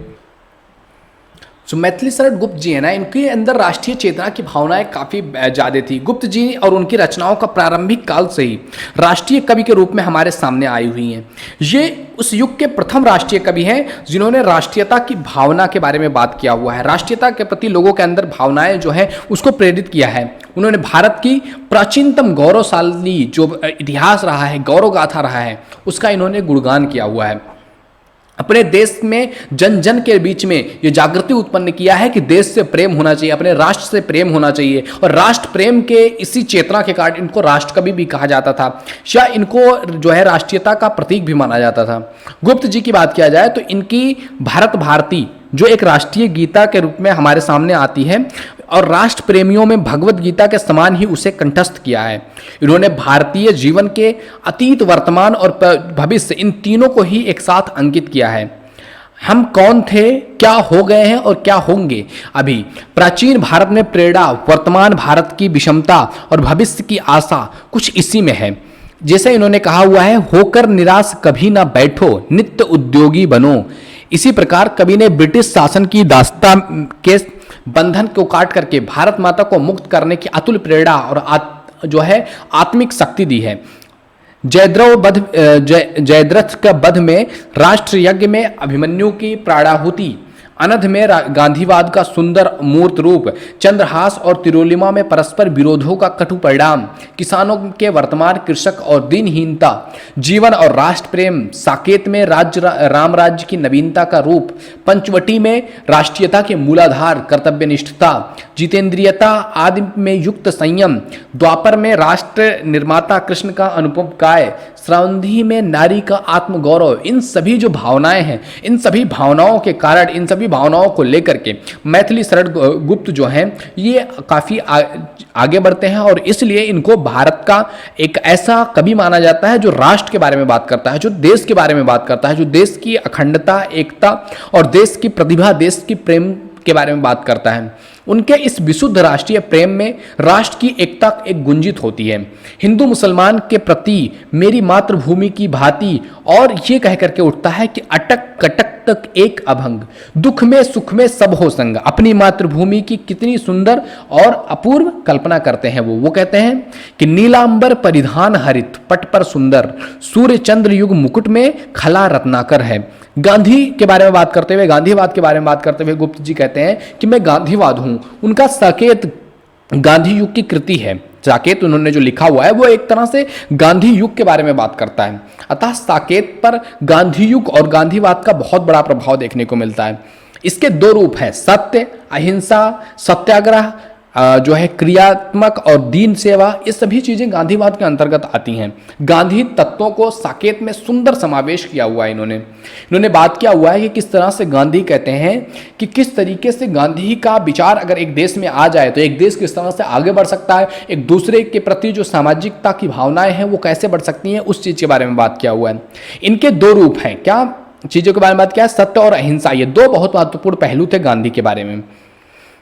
A: मैथिली शरण गुप्त जी है ना, इनके अंदर राष्ट्रीय चेतना की भावनाएं काफ़ी ज़्यादा थी। गुप्त जी और उनकी रचनाओं का प्रारंभिक काल से ही राष्ट्रीय कवि के रूप में हमारे सामने आई हुई हैं। ये उस युग के प्रथम राष्ट्रीय कवि हैं जिन्होंने राष्ट्रीयता की भावना के बारे में बात किया हुआ है। राष्ट्रीयता के प्रति लोगों के अंदर भावनाएं जो है उसको प्रेरित किया है। उन्होंने भारत की प्राचीनतम गौरवशाली जो इतिहास रहा है, गौरव गाथा रहा है, उसका इन्होंने गुणगान किया हुआ है। अपने देश में जन जन के बीच में ये जागृति उत्पन्न किया है कि देश से प्रेम होना चाहिए, अपने राष्ट्र से प्रेम होना चाहिए और राष्ट्र प्रेम के इसी चेतना के कारण इनको राष्ट्र कवि भी कहा जाता था या इनको जो है राष्ट्रीयता का प्रतीक भी माना जाता था। गुप्त जी की बात किया जाए तो इनकी भारत भारती जो एक राष्ट्रीय गीता के रूप में हमारे सामने आती है और राष्ट्र प्रेमियों में भगवत गीता के समान ही उसे कंठस्थ किया है। इन्होंने भारतीय जीवन के अतीत, वर्तमान और भविष्य इन तीनों को ही एक साथ अंकित किया है। हम कौन थे, क्या हो गए हैं और क्या होंगे अभी, प्राचीन भारत में प्रेरणा, वर्तमान भारत की विषमता और भविष्य की आशा कुछ इसी में है। जैसे इन्होंने कहा हुआ है, होकर निराश कभी ना बैठो, नित्य उद्योगी बनो। इसी प्रकार कवि ने ब्रिटिश शासन की दास्ता के बंधन को काट करके भारत माता को मुक्त करने की अतुल प्रेरणा और जो है आत्मिक शक्ति दी है। जयद्रथ का वध में, राष्ट्र यज्ञ में अभिमन्यु की प्राणाहुति, अनध में गांधीवाद का सुंदर मूर्त रूप, चंद्रहास और तिरोलिमा में परस्पर विरोधों का कटु परिणाम, किसानों के वर्तमान, कृषक और दीनहीनता, जीवन और राष्ट्र प्रेम, साकेत में राम राज्य की नवीनता का रूप, पंचवटी में राष्ट्रीयता के मूलाधार, कर्तव्यनिष्ठता, जितेंद्रियता आदि में युक्त संयम, द्वापर में राष्ट्र निर्माता कृष्ण का अनुपम काय, श्रावंधी में नारी का आत्मगौरव। इन सभी जो भावनाएं हैं, इन सभी भावनाओं के कारण, इन सभी भावनाओं को लेकर के मैथिली शरण गुप्त जो हैं ये काफ़ी आगे बढ़ते हैं और इसलिए इनको भारत का एक ऐसा कवि माना जाता है जो राष्ट्र के बारे में बात करता है, जो देश के बारे में बात करता है, जो देश की अखंडता, एकता और देश की प्रतिभा, देश की प्रेम के बारे में बात करता है। उनके इस विशुद्ध राष्ट्रीय प्रेम में राष्ट्र की एकता एक गुंजित होती है। हिंदू मुसलमान के प्रति मेरी मातृभूमि की भांति, और ये कह करके उठता है कि अटक कटक तक एक अभंग, दुख में सुख में सब हो संग। अपनी मातृभूमि की कितनी सुंदर और अपूर्व कल्पना करते हैं वो कहते हैं कि नीलांबर परिधान हरित, पट पर सुंदर, सूर्य चंद्र युग मुकुट में खला रत्नाकर है। गांधी के बारे में बात करते हुए, गांधीवाद के बारे में बात करते हुए गुप्त जी कहते हैं कि मैं गांधीवाद हूं। उनका साकेत गांधी युग की कृति है। साकेत उन्होंने जो लिखा हुआ है वो एक तरह से गांधी युग के बारे में बात करता है। अतः साकेत पर गांधी युग और गांधीवाद का बहुत बड़ा प्रभाव देखने को मिलता है। इसके दो रूप हैं, सत्य, अहिंसा, सत्याग्रह, जो है क्रियात्मक और दीन सेवा। ये सभी चीजें गांधीवाद के अंतर्गत आती हैं। गांधी तत्वों को साकेत में सुंदर समावेश किया हुआ है। इन्होंने बात किया हुआ है कि किस तरह से गांधी कहते हैं कि किस तरीके से गांधी का विचार अगर एक देश में आ जाए तो एक देश किस तरह से आगे बढ़ सकता है, एक दूसरे के प्रति जो सामाजिकता की भावनाएं हैं वो कैसे बढ़ सकती हैं, उस चीज के बारे में बात किया हुआ है। इनके दो रूप हैं, क्या चीजों के बारे में बात किया, सत्य और अहिंसा। ये दो बहुत महत्वपूर्ण पहलू थे गांधी के बारे में।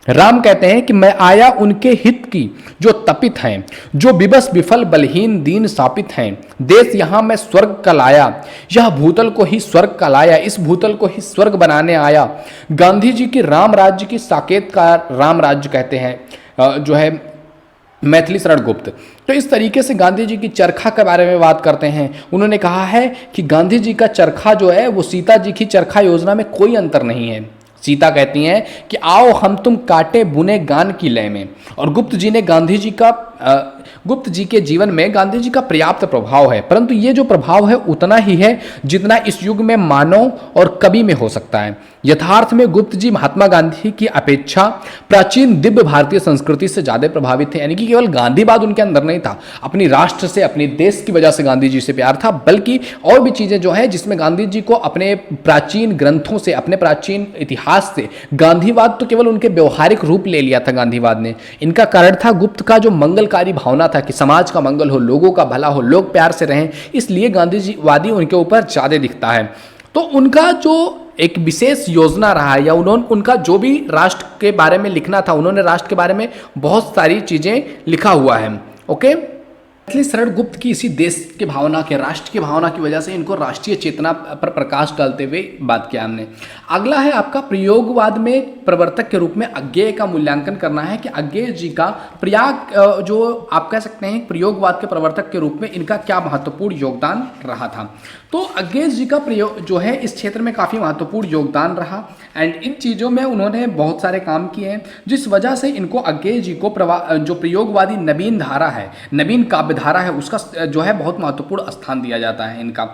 A: राम कहते हैं कि मैं आया उनके हित की जो तपित हैं, जो विवश विफल बलहीन दीन सापित हैं। देश यहाँ मैं स्वर्ग का लाया, यह भूतल को ही स्वर्ग का लाया, इस भूतल को ही स्वर्ग बनाने आया। गांधी जी की राम राज्य की साकेत का राम राज्य कहते हैं, जो है मैथिली शरण गुप्त। तो इस तरीके से गांधी जी की चरखा के बारे में बात करते हैं। उन्होंने कहा है कि गांधी जी का चरखा जो है वो सीता जी की चरखा योजना में कोई अंतर नहीं है। सीता कहती हैं कि आओ हम तुम काटे बुने गान की लय में। और गुप्त जी के जीवन में गांधी जी का पर्याप्त प्रभाव है, परंतु ये जो प्रभाव है उतना ही है जितना इस युग में मानव और कवि में हो सकता है। यथार्थ में गुप्त जी महात्मा गांधी की अपेक्षा प्राचीन दिव्य भारतीय संस्कृति से ज्यादा प्रभावित थे। यानी कि केवल गांधीवाद उनके अंदर नहीं था, अपनी राष्ट्र से, अपने देश की वजह से गांधी जी से प्यार था, बल्कि और भी चीजें जो है जिसमें गांधी जी को अपने प्राचीन ग्रंथों से, अपने प्राचीन इतिहास से, गांधीवाद तो केवल उनके व्यवहारिक रूप ले लिया था गांधीवाद ने। इनका कारण था गुप्त का जो मंगलकारी भावना था कि समाज का मंगल हो, लोगों का भला हो, लोग प्यार से रहें, इसलिए गांधीवादी उनके ऊपर ज्यादा दिखता है। तो उनका जो एक विशेष योजना रहा है, या उनका जो भी राष्ट्र के बारे में लिखना था, उन्होंने राष्ट्र के बारे में बहुत सारी चीजें लिखा हुआ है। ओके, मैथिली शरण गुप्त की इसी देश के भावना के, राष्ट्र की भावना की वजह से इनको राष्ट्रीय चेतना पर प्रकाश डालते हुए बात किया हमने। अगला है आपका प्रयोगवाद में प्रवर्तक के रूप में अज्ञेय का मूल्यांकन करना है कि अज्ञेय जी का जो आप कह सकते हैं प्रयोगवाद के प्रवर्तक के रूप में इनका क्या महत्वपूर्ण योगदान रहा था। तो अज्ञेय जी का प्रयोग जो है इस क्षेत्र में काफ़ी महत्वपूर्ण योगदान रहा, एंड इन चीज़ों में उन्होंने बहुत सारे काम किए हैं, जिस वजह से इनको अज्ञेय जी को जो प्रयोगवादी नवीन धारा है, नवीन काव्यधारा है, उसका जो है बहुत महत्वपूर्ण स्थान दिया जाता है इनका।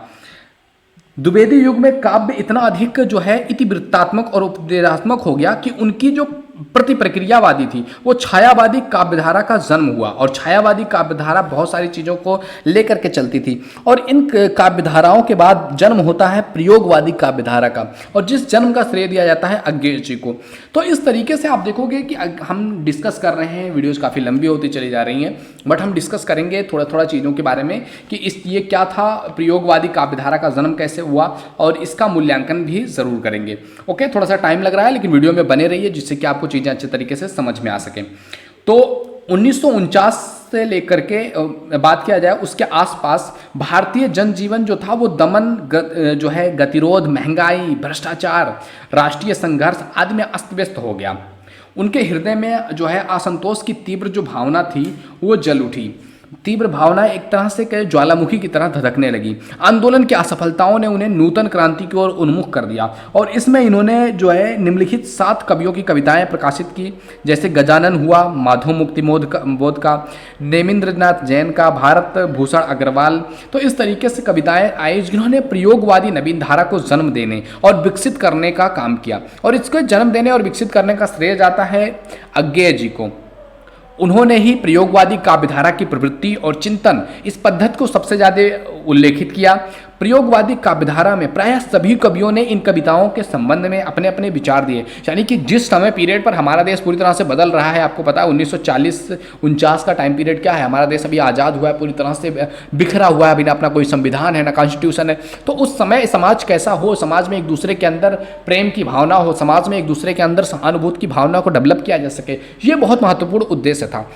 A: द्विवेदी युग में काव्य इतना अधिक जो है इतिवृत्तात्मक और उपदेशात्मक हो गया कि उनकी जो प्रति प्रक्रियावादी थी वो छायावादी काव्यधारा का जन्म हुआ। और छायावादी काव्यधारा बहुत सारी चीज़ों को लेकर के चलती थी, और इन काव्यधाराओं के बाद जन्म होता है प्रयोगवादी काव्यधारा का, और जिस जन्म का श्रेय दिया जाता है अज्ञेय जी को। तो इस तरीके से आप देखोगे कि हम डिस्कस कर रहे हैं, वीडियोज काफ़ी लंबी होती चली जा रही हैं, बट हम डिस्कस करेंगे थोड़ा थोड़ा चीज़ों के बारे में कि ये क्या था, प्रयोगवादी काव्यधारा का जन्म कैसे हुआ, और इसका मूल्यांकन भी ज़रूर करेंगे। ओके, थोड़ा सा टाइम लग रहा है लेकिन वीडियो में बने रहिए जिससे कि आपको चीज़ें अच्छे तरीके से समझ में आ सकें। तो 1949 से लेकर के बात किया जाए उसके आसपास भारतीय जनजीवन जो था वो दमन जो है गतिरोध, महंगाई, भ्रष्टाचार, राष्ट्रीय संघर्ष आदि में अस्त व्यस्त हो गया। उनके हृदय में जो है असंतोष की तीव्र जो भावना थी वो जल उठी। तीव्र भावना एक तरह से ज्वालामुखी की तरह धधकने लगी। आंदोलन की असफलताओं ने उन्हें नूतन क्रांति की ओर उन्मुख कर दिया, और इसमें इन्होंने जो है निम्नलिखित 7 कवियों की कविताएं प्रकाशित की, जैसे गजानन हुआ, माधव मुक्ति बोध का, नेमिंद्रनाथ जैन का, भारत भूषण अग्रवाल। तो इस तरीके से कविताएं आई जिन्होंने प्रयोगवादी नवीन धारा को जन्म देने और विकसित करने का काम किया, और इसको जन्म देने और विकसित करने का श्रेय जाता है अज्ञेय जी को। उन्होंने ही प्रयोगवादी काव्यधारा की प्रवृत्ति और चिंतन, इस पद्धति को सबसे ज़्यादा उल्लेखित किया। प्रयोगवादी काव्यधारा में प्रायः सभी कवियों ने इन कविताओं के संबंध में अपने अपने विचार दिए। यानी कि जिस समय पीरियड पर हमारा देश पूरी तरह से बदल रहा है, आपको पता है 1940-49 का टाइम पीरियड क्या है, हमारा देश अभी आज़ाद हुआ है, पूरी तरह से बिखरा हुआ है, अभी ना अपना कोई संविधान है ना कॉन्स्टिट्यूशन है। तो उस समय समाज कैसा हो, समाज में एक दूसरे के अंदर प्रेम की भावना हो, समाज में एक दूसरे के अंदर सहानुभूति की भावना को डेवलप किया जा सके, ये बहुत महत्वपूर्ण उद्देश्य था।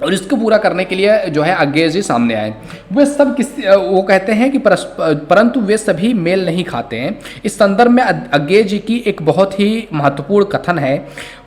A: और इसको पूरा करने के लिए जो है अज्ञेय जी सामने आए। वो कहते हैं कि परंतु वे सभी मेल नहीं खाते हैं। इस संदर्भ में अज्ञेय जी की एक बहुत ही महत्वपूर्ण कथन है,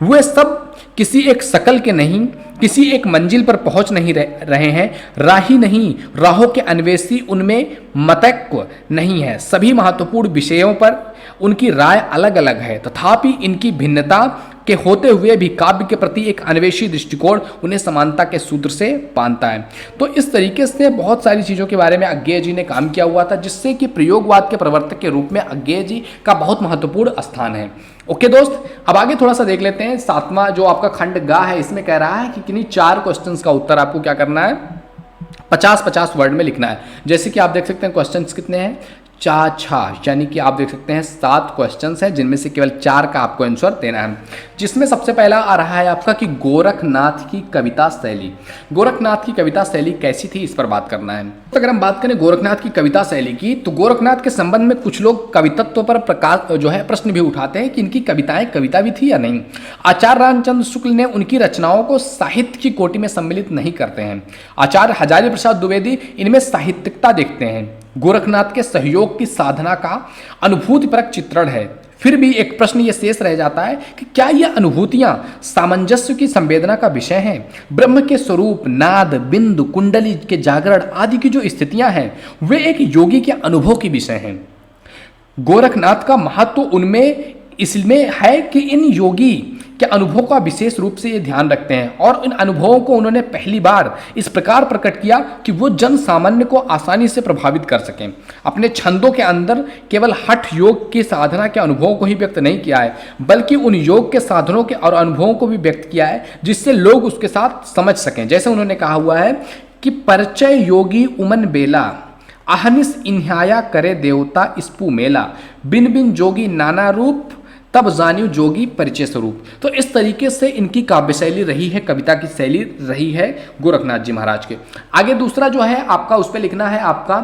A: वे सब किसी एक शकल के नहीं, किसी एक मंजिल पर पहुंच नहीं रहे हैं, राही नहीं, राहों के अन्वेषी उनमें मतैक्य नहीं है। सभी महत्वपूर्ण विषयों पर उनकी राय अलग अलग है, तथापि इनकी भिन्नता के होते हुए भी काव्य के प्रति एक अन्वेषी दृष्टिकोण उन्हें समानता के सूत्र से बांधता है। तो इस तरीके से बहुत सारी चीज़ों के बारे में अज्ञेय जी ने काम किया हुआ था, जिससे कि प्रयोगवाद के प्रवर्तक के रूप में अज्ञेय जी का बहुत महत्वपूर्ण स्थान है। ओके दोस्त, अब आगे थोड़ा सा देख लेते हैं। 7वां जो आपका खंड गा है, इसमें कह रहा है कि किन्हीं 4 क्वेश्चंस का उत्तर आपको क्या करना है, 50-50 वर्ड में लिखना है। जैसे कि आप देख सकते हैं क्वेश्चंस कितने हैं, 4, यानी कि आप देख सकते हैं 7 क्वेश्चंस हैं, जिनमें से केवल 4 का आपको आंसर देना है। जिसमें सबसे पहला आ रहा है आपका कि गोरखनाथ की कविता शैली। गोरखनाथ की कविता शैली कैसी थी, इस पर बात करना है। तो अगर हम बात करें गोरखनाथ की कविता शैली की, तो गोरखनाथ के संबंध में कुछ लोग कवित्व पर प्रकाश जो है प्रश्न भी उठाते हैं कि इनकी कविताएं कविता भी थी या नहीं। आचार्य रामचंद्र शुक्ल ने उनकी रचनाओं को साहित्य की कोटि में सम्मिलित नहीं करते हैं। आचार्य हजारी प्रसाद द्विवेदी इनमें साहित्यिकता देखते हैं। गोरखनाथ के सहयोग की साधना का अनुभूतिपरक चित्रण है। फिर भी एक प्रश्न ये शेष रह जाता है कि क्या ये अनुभूतियां सामंजस्य की संवेदना का विषय हैं? ब्रह्म के स्वरूप, नाद, बिंदु, कुंडली के जागरण आदि की जो स्थितियां हैं वे एक योगी के अनुभव की विषय हैं। गोरखनाथ का महत्व उनमें इसमें है कि इन योगी के अनुभव का विशेष रूप से ये ध्यान रखते हैं और इन अनुभवों को उन्होंने पहली बार इस प्रकार प्रकट किया कि वो जन सामान्य को आसानी से प्रभावित कर सकें। अपने छंदों के अंदर केवल हठ योग की साधना के अनुभवों को ही व्यक्त नहीं किया है, बल्कि उन योग के साधनों के और अनुभवों को भी व्यक्त किया है जिससे लोग उसके साथ समझ सकें। जैसे उन्होंने कहा हुआ है कि परिचय योगी उमन बेला, अहनिस इन्हाया करे देवता स्पू मेला, बिन बिन जोगी नाना रूप, तब जानियो जोगी परिचय स्वरूप। तो इस तरीके से इनकी काव्य शैली रही है, कविता की शैली रही है गोरखनाथ जी महाराज के। आगे दूसरा जो है आपका उस पर लिखना है आपका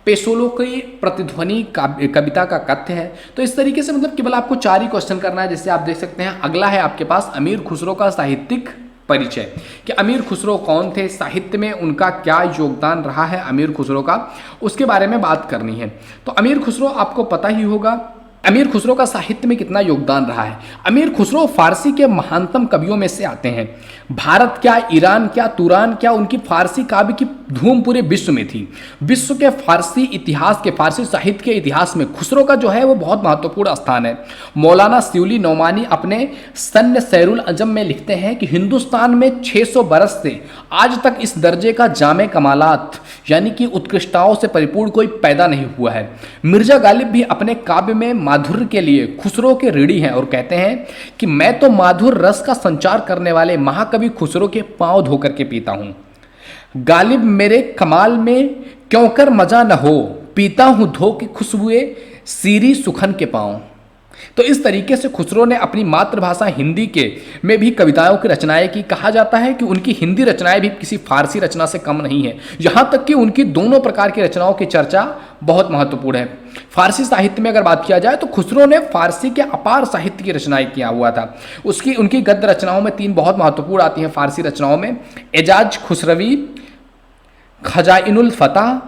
A: पेशोलों की प्रतिध्वनि कविता का कथ्य है। तो इस तरीके से मतलब केवल आपको 4 ही क्वेश्चन करना है। जैसे आप देख सकते हैं अगला है आपके पास अमीर खुसरो का साहित्यिक परिचय, कि अमीर खुसरो कौन थे, साहित्य में उनका क्या योगदान रहा है अमीर खुसरो का, उसके बारे में बात करनी है। तो अमीर खुसरो आपको पता ही होगा अमीर खुसरो का साहित्य में कितना योगदान रहा है। अमीर खुसरो फारसी के महानतम कवियों में से आते हैं। भारत क्या, ईरान क्या, तुरान क्या, उनकी फारसी काव्य की धूम पूरे विश्व में थी। विश्व के फारसी इतिहास के, फारसी साहित्य के इतिहास में खुसरो का जो है वो बहुत महत्वपूर्ण स्थान है। मौलाना शिवली नौमानी अपने सन्न सैरुल अजम में लिखते हैं कि हिंदुस्तान में 600 बरस से आज तक इस दर्जे का जामे कमालात यानी कि उत्कृष्टताओं से परिपूर्ण कोई पैदा नहीं हुआ है। मिर्जा गालिब भी अपने काव्य में माधुर्य के लिए खुसरो के ऋणी हैं और कहते हैं कि मैं तो माधुर रस का संचार करने वाले महाकवि खुसरो के पांव धोकर के पीता हूं। गालिब मेरे कमाल में क्यों कर मजा न हो, पीता हूं धो के खुशबुए सीरी सुखन के पांव। तो इस तरीके से खुसरो ने अपनी मातृभाषा हिंदी के में भी कविताओं की रचनाएं की। कहा जाता है कि उनकी हिंदी रचनाएं भी किसी फारसी रचना से कम नहीं है। यहाँ तक कि उनकी दोनों प्रकार की रचनाओं की चर्चा बहुत महत्वपूर्ण है। फारसी साहित्य में अगर बात किया जाए तो खुसरो ने फारसी के अपार साहित्य की रचनाएं किया हुआ था। उनकी गद्य रचनाओं में 3 बहुत महत्वपूर्ण आती हैं फारसी रचनाओं में, एजाज खुसरवी, खजाइनुल फतह,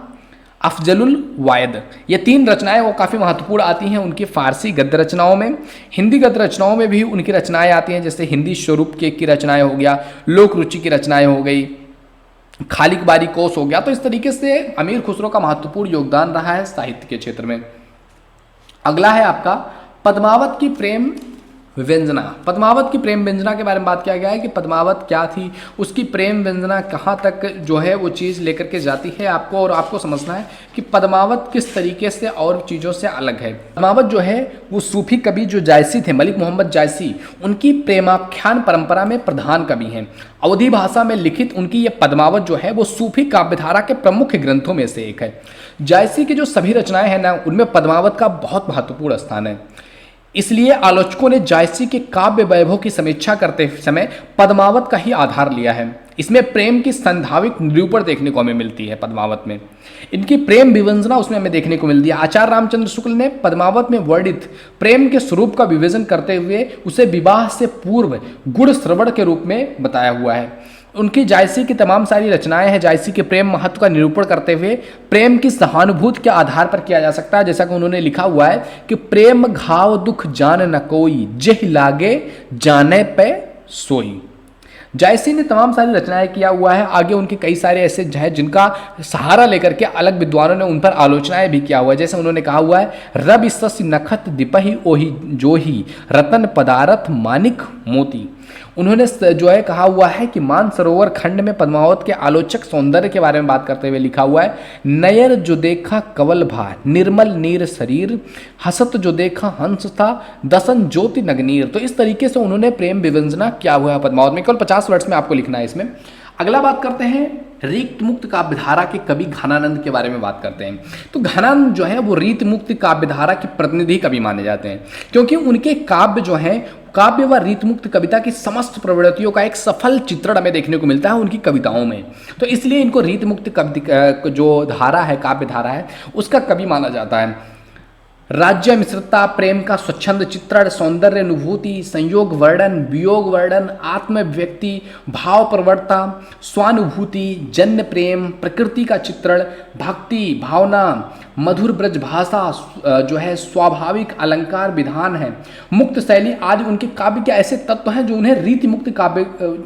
A: अफजलुल वायद। ये 3 रचनाएं वो काफ़ी महत्वपूर्ण आती हैं उनकी फारसी गद्य रचनाओं में। हिंदी गद्य रचनाओं में भी उनकी रचनाएं आती हैं, जैसे हिंदी स्वरूप की रचनाएं हो गया, लोक रुचि की रचनाएं हो गई, खालिक बारी कोस हो गया। तो इस तरीके से अमीर खुसरो का महत्वपूर्ण योगदान रहा है साहित्य के क्षेत्र में। अगला है आपका पद्मावत की प्रेम व्यंजना। पद्मावत की प्रेम व्यंजना के बारे में बात किया गया है कि पद्मावत क्या थी, उसकी प्रेम व्यंजना कहाँ तक जो है वो चीज़ लेकर के जाती है आपको, और आपको समझना है कि पद्मावत किस तरीके से और चीज़ों से अलग है। पद्मावत जो है वो सूफी कवि जो जायसी थे, मलिक मोहम्मद जायसी, उनकी प्रेमाख्यान परंपरा में प्रधान कवि हैं। अवधी भाषा में लिखित उनकी ये पद्मावत जो है वो सूफी काव्यधारा के प्रमुख ग्रंथों में से एक है। जायसी की जो सभी रचनाएं हैं ना, उनमें पद्मावत का बहुत महत्वपूर्ण स्थान है। इसलिए आलोचकों ने जायसी के काव्य वैभव की समीक्षा करते समय पद्मावत का ही आधार लिया है। इसमें प्रेम की संधाविक निरूपण देखने को हमें मिलती है। पद्मावत में इनकी प्रेम विवंजना उसमें हमें देखने को मिलती है। आचार्य रामचंद्र शुक्ल ने पद्मावत में वर्णित प्रेम के स्वरूप का विवेचन करते हुए उसे विवाह से पूर्व गुण श्रवण के रूप में बताया हुआ है। उनकी जायसी की तमाम सारी रचनाएं हैं जायसी के प्रेम महत्व का निरूपण करते हुए प्रेम की सहानुभूति के आधार पर किया जा सकता है। जैसा कि उन्होंने लिखा हुआ है कि प्रेम घाव दुख जान न कोई, जेह लागे जाने पे सोई। जायसी ने तमाम सारी रचनाएं किया हुआ है। आगे उनके कई सारे ऐसे हैं जिनका सहारा लेकर के अलग विद्वानों ने उन पर आलोचनाएं भी किया हुआ है। जैसे उन्होंने कहा हुआ है रब सस नखत दिपही ओही जोही, रतन पदारथ मानिक मोती। उन्होंने जो है कहा हुआ है कि मानसरोवर खंड में पद्मावत के आलोचक सौंदर्य के बारे में बात करते हुए लिखा हुआ है नयर जो देखा कवल भा, निर्मल नीर शरीर, हसत जो देखा हंस था, दसन ज्योति नगनीर। तो इस तरीके से उन्होंने प्रेम विवंजना किया हुआ है पद्मावत में। केवल 50 वर्ड्स में आपको लिखना है इसमें। अगला बात करते हैं रीत मुक्त काव्यधारा के कवि घनानंद के बारे में बात करते हैं। तो घनानंद जो है वो रीत मुक्त काव्यधारा के प्रतिनिधि कवि माने जाते हैं, क्योंकि उनके काव्य जो हैं काव्य व रीत मुक्त कविता की समस्त प्रवृत्तियों का एक सफल चित्रण हमें देखने को मिलता है उनकी कविताओं में। तो इसलिए इनको रीत मुक्त जो धारा है, काव्य धारा है, उसका कवि माना जाता है। राज्य मिश्रता, प्रेम का स्वच्छंद चित्रण, सौंदर्य अनुभूति, संयोग वर्णन, वियोग वर्णन, आत्मव्यक्ति, भाव प्रवणता, स्वानुभूति, जन्य प्रेम, प्रकृति का चित्रण, भक्ति भावना, मधुर ब्रज भाषा जो है, स्वाभाविक अलंकार विधान है, मुक्त शैली आदि उनके काव्य के ऐसे तत्व हैं जो उन्हें रीति मुक्त काव्य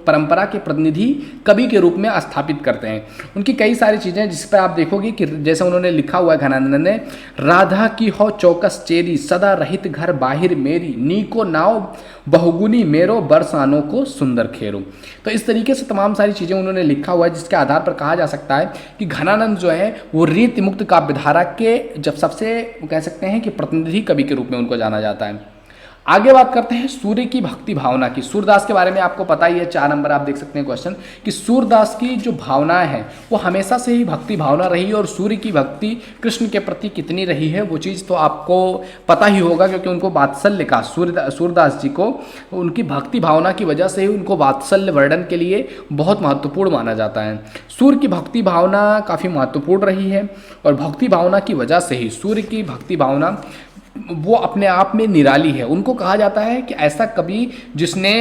A: परंपरा के प्रतिनिधि कवि के रूप में स्थापित करते हैं। उनकी कई सारी चीज़ें जिस पर आप देखोगे कि जैसे उन्होंने लिखा हुआ है घनानंद ने, राधा की हो चौकस चेरी, सदा रहित घर बाहिर मेरी, नीको नाव बहुगुनी मेरो, बरसानों को सुंदर खेरो। तो इस तरीके से तमाम सारी चीज़ें उन्होंने लिखा हुआ है जिसके आधार पर कहा जा सकता है कि घनानंद जो है वो रीति मुक्त काव्यधारा के जब सबसे कह सकते हैं कि प्रतिनिधि कवि के रूप में उनको जाना जाता है। आगे बात करते हैं सूर्य की भक्ति भावना की। सूरदास के बारे में आपको पता ही है, 4 नंबर आप देख सकते हैं क्वेश्चन, कि सूरदास की जो भावनाएं हैं वो हमेशा से ही भक्ति भावना रही है और सूर्य की भक्ति कृष्ण के प्रति कितनी रही है वो चीज़ तो आपको पता ही होगा, क्योंकि उनको वात्सल्य का सूरदास जी को उनकी भक्ति भावना की वजह से ही उनको वात्सल्य वर्णन के लिए बहुत महत्वपूर्ण माना जाता है। सूर्य की भक्ति भावना काफ़ी महत्वपूर्ण रही है और भक्ति भावना की वजह से ही सूर्य की भक्ति भावना वो अपने आप में निराली है। उनको कहा जाता है कि ऐसा कवि जिसने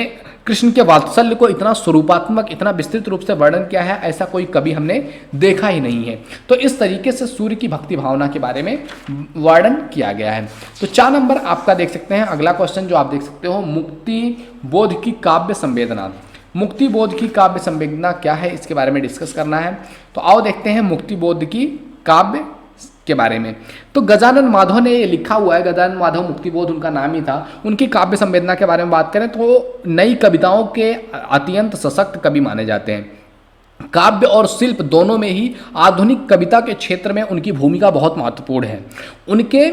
A: कृष्ण के वात्सल्य को इतना स्वरूपात्मक, इतना विस्तृत रूप से वर्णन किया है, ऐसा कोई कवि हमने देखा ही नहीं है। तो इस तरीके से सूर्य की भक्ति भावना के बारे में वर्णन किया गया है। तो 4 नंबर आपका देख सकते हैं। अगला क्वेश्चन जो आप देख सकते हो, मुक्ति बोध की काव्य संवेदना। मुक्ति बोध की काव्य संवेदना क्या है, इसके बारे में डिस्कस करना है। तो आओ देखते हैं मुक्ति बोध की काव्य के बारे में। तो गजानन माधव ने ये लिखा हुआ है, गजानन माधव मुक्तिबोध उनका नाम ही था। उनकी काव्य संवेदना के बारे में बात करें तो नई कविताओं के अत्यंत सशक्त कवि माने जाते हैं। काव्य और शिल्प दोनों में ही आधुनिक कविता के क्षेत्र में उनकी भूमिका बहुत महत्वपूर्ण है। उनके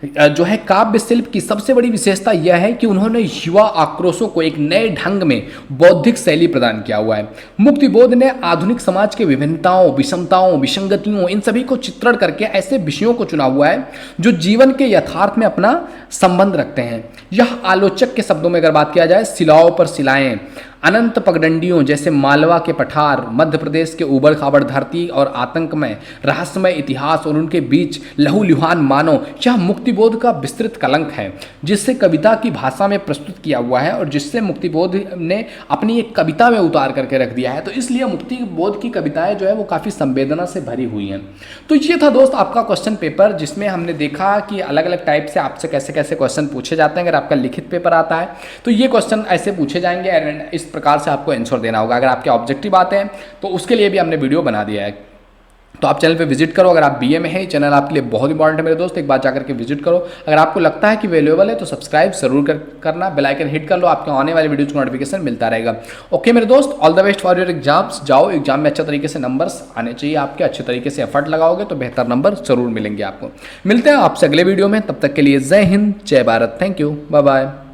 A: जो है काव्य शिल्प की सबसे बड़ी विशेषता यह है कि उन्होंने युवा आक्रोशों को एक नए ढंग में बौद्धिक शैली प्रदान किया हुआ है। मुक्तिबोध ने आधुनिक समाज के विभिन्नताओं, विषमताओं, विसंगतियों, इन सभी को चित्रण करके ऐसे विषयों को चुना हुआ है जो जीवन के यथार्थ में अपना संबंध रखते हैं। यह आलोचक के शब्दों में अगर बात किया जाए, शिलाओं पर शिलाएं, अनंत पगडंडियों जैसे मालवा के पठार, मध्य प्रदेश के उबड़ खाबड़ धरती और आतंकमय रहस्यमय इतिहास और उनके बीच लहूलुहान मानो, यह मुक्तिबोध का विस्तृत कलंक है जिससे कविता की भाषा में प्रस्तुत किया हुआ है और जिससे मुक्तिबोध ने अपनी एक कविता में उतार करके रख दिया है। तो इसलिए मुक्तिबोध की कविताएं जो है वो काफ़ी संवेदना से भरी हुई हैं। तो ये था दोस्त आपका क्वेश्चन पेपर, जिसमें हमने देखा कि अलग अलग टाइप से आपसे कैसे कैसे क्वेश्चन पूछे जाते हैं। अगर आपका लिखित पेपर आता है तो ये क्वेश्चन ऐसे पूछे जाएंगे एंड इस प्रकार से आपको आंसर देना होगा। अगर आपके ऑब्जेक्टिव आते हैं तो उसके लिए भी हमने वीडियो बना दिया है, तो आप चैनल पे विजिट करो। अगर आप बीए में हैं, चैनल आपके लिए बहुत इंपॉर्टेंट है मेरे दोस्त, एक बार जाकर के विजिट करो। अगर आपको लगता है कि वैल्यूएबल है तो सब्सक्राइब जरूर करना, बेल आइकन हिट कर लो, आपके आने वाले वीडियोज को नोटिफिकेशन मिलता रहेगा। ओके मेरे दोस्त, all the best for your exams. जाओ एग्जाम में अच्छे तरीके से नंबर्स आने चाहिए आपके, अच्छे तरीके से एफर्ट लगाओगे तो बेहतर नंबर जरूर मिलेंगे आपको। मिलते हैं आपसे अगले वीडियो में, तब तक के लिए जय हिंद, जय Bharat, thank you, bye bye.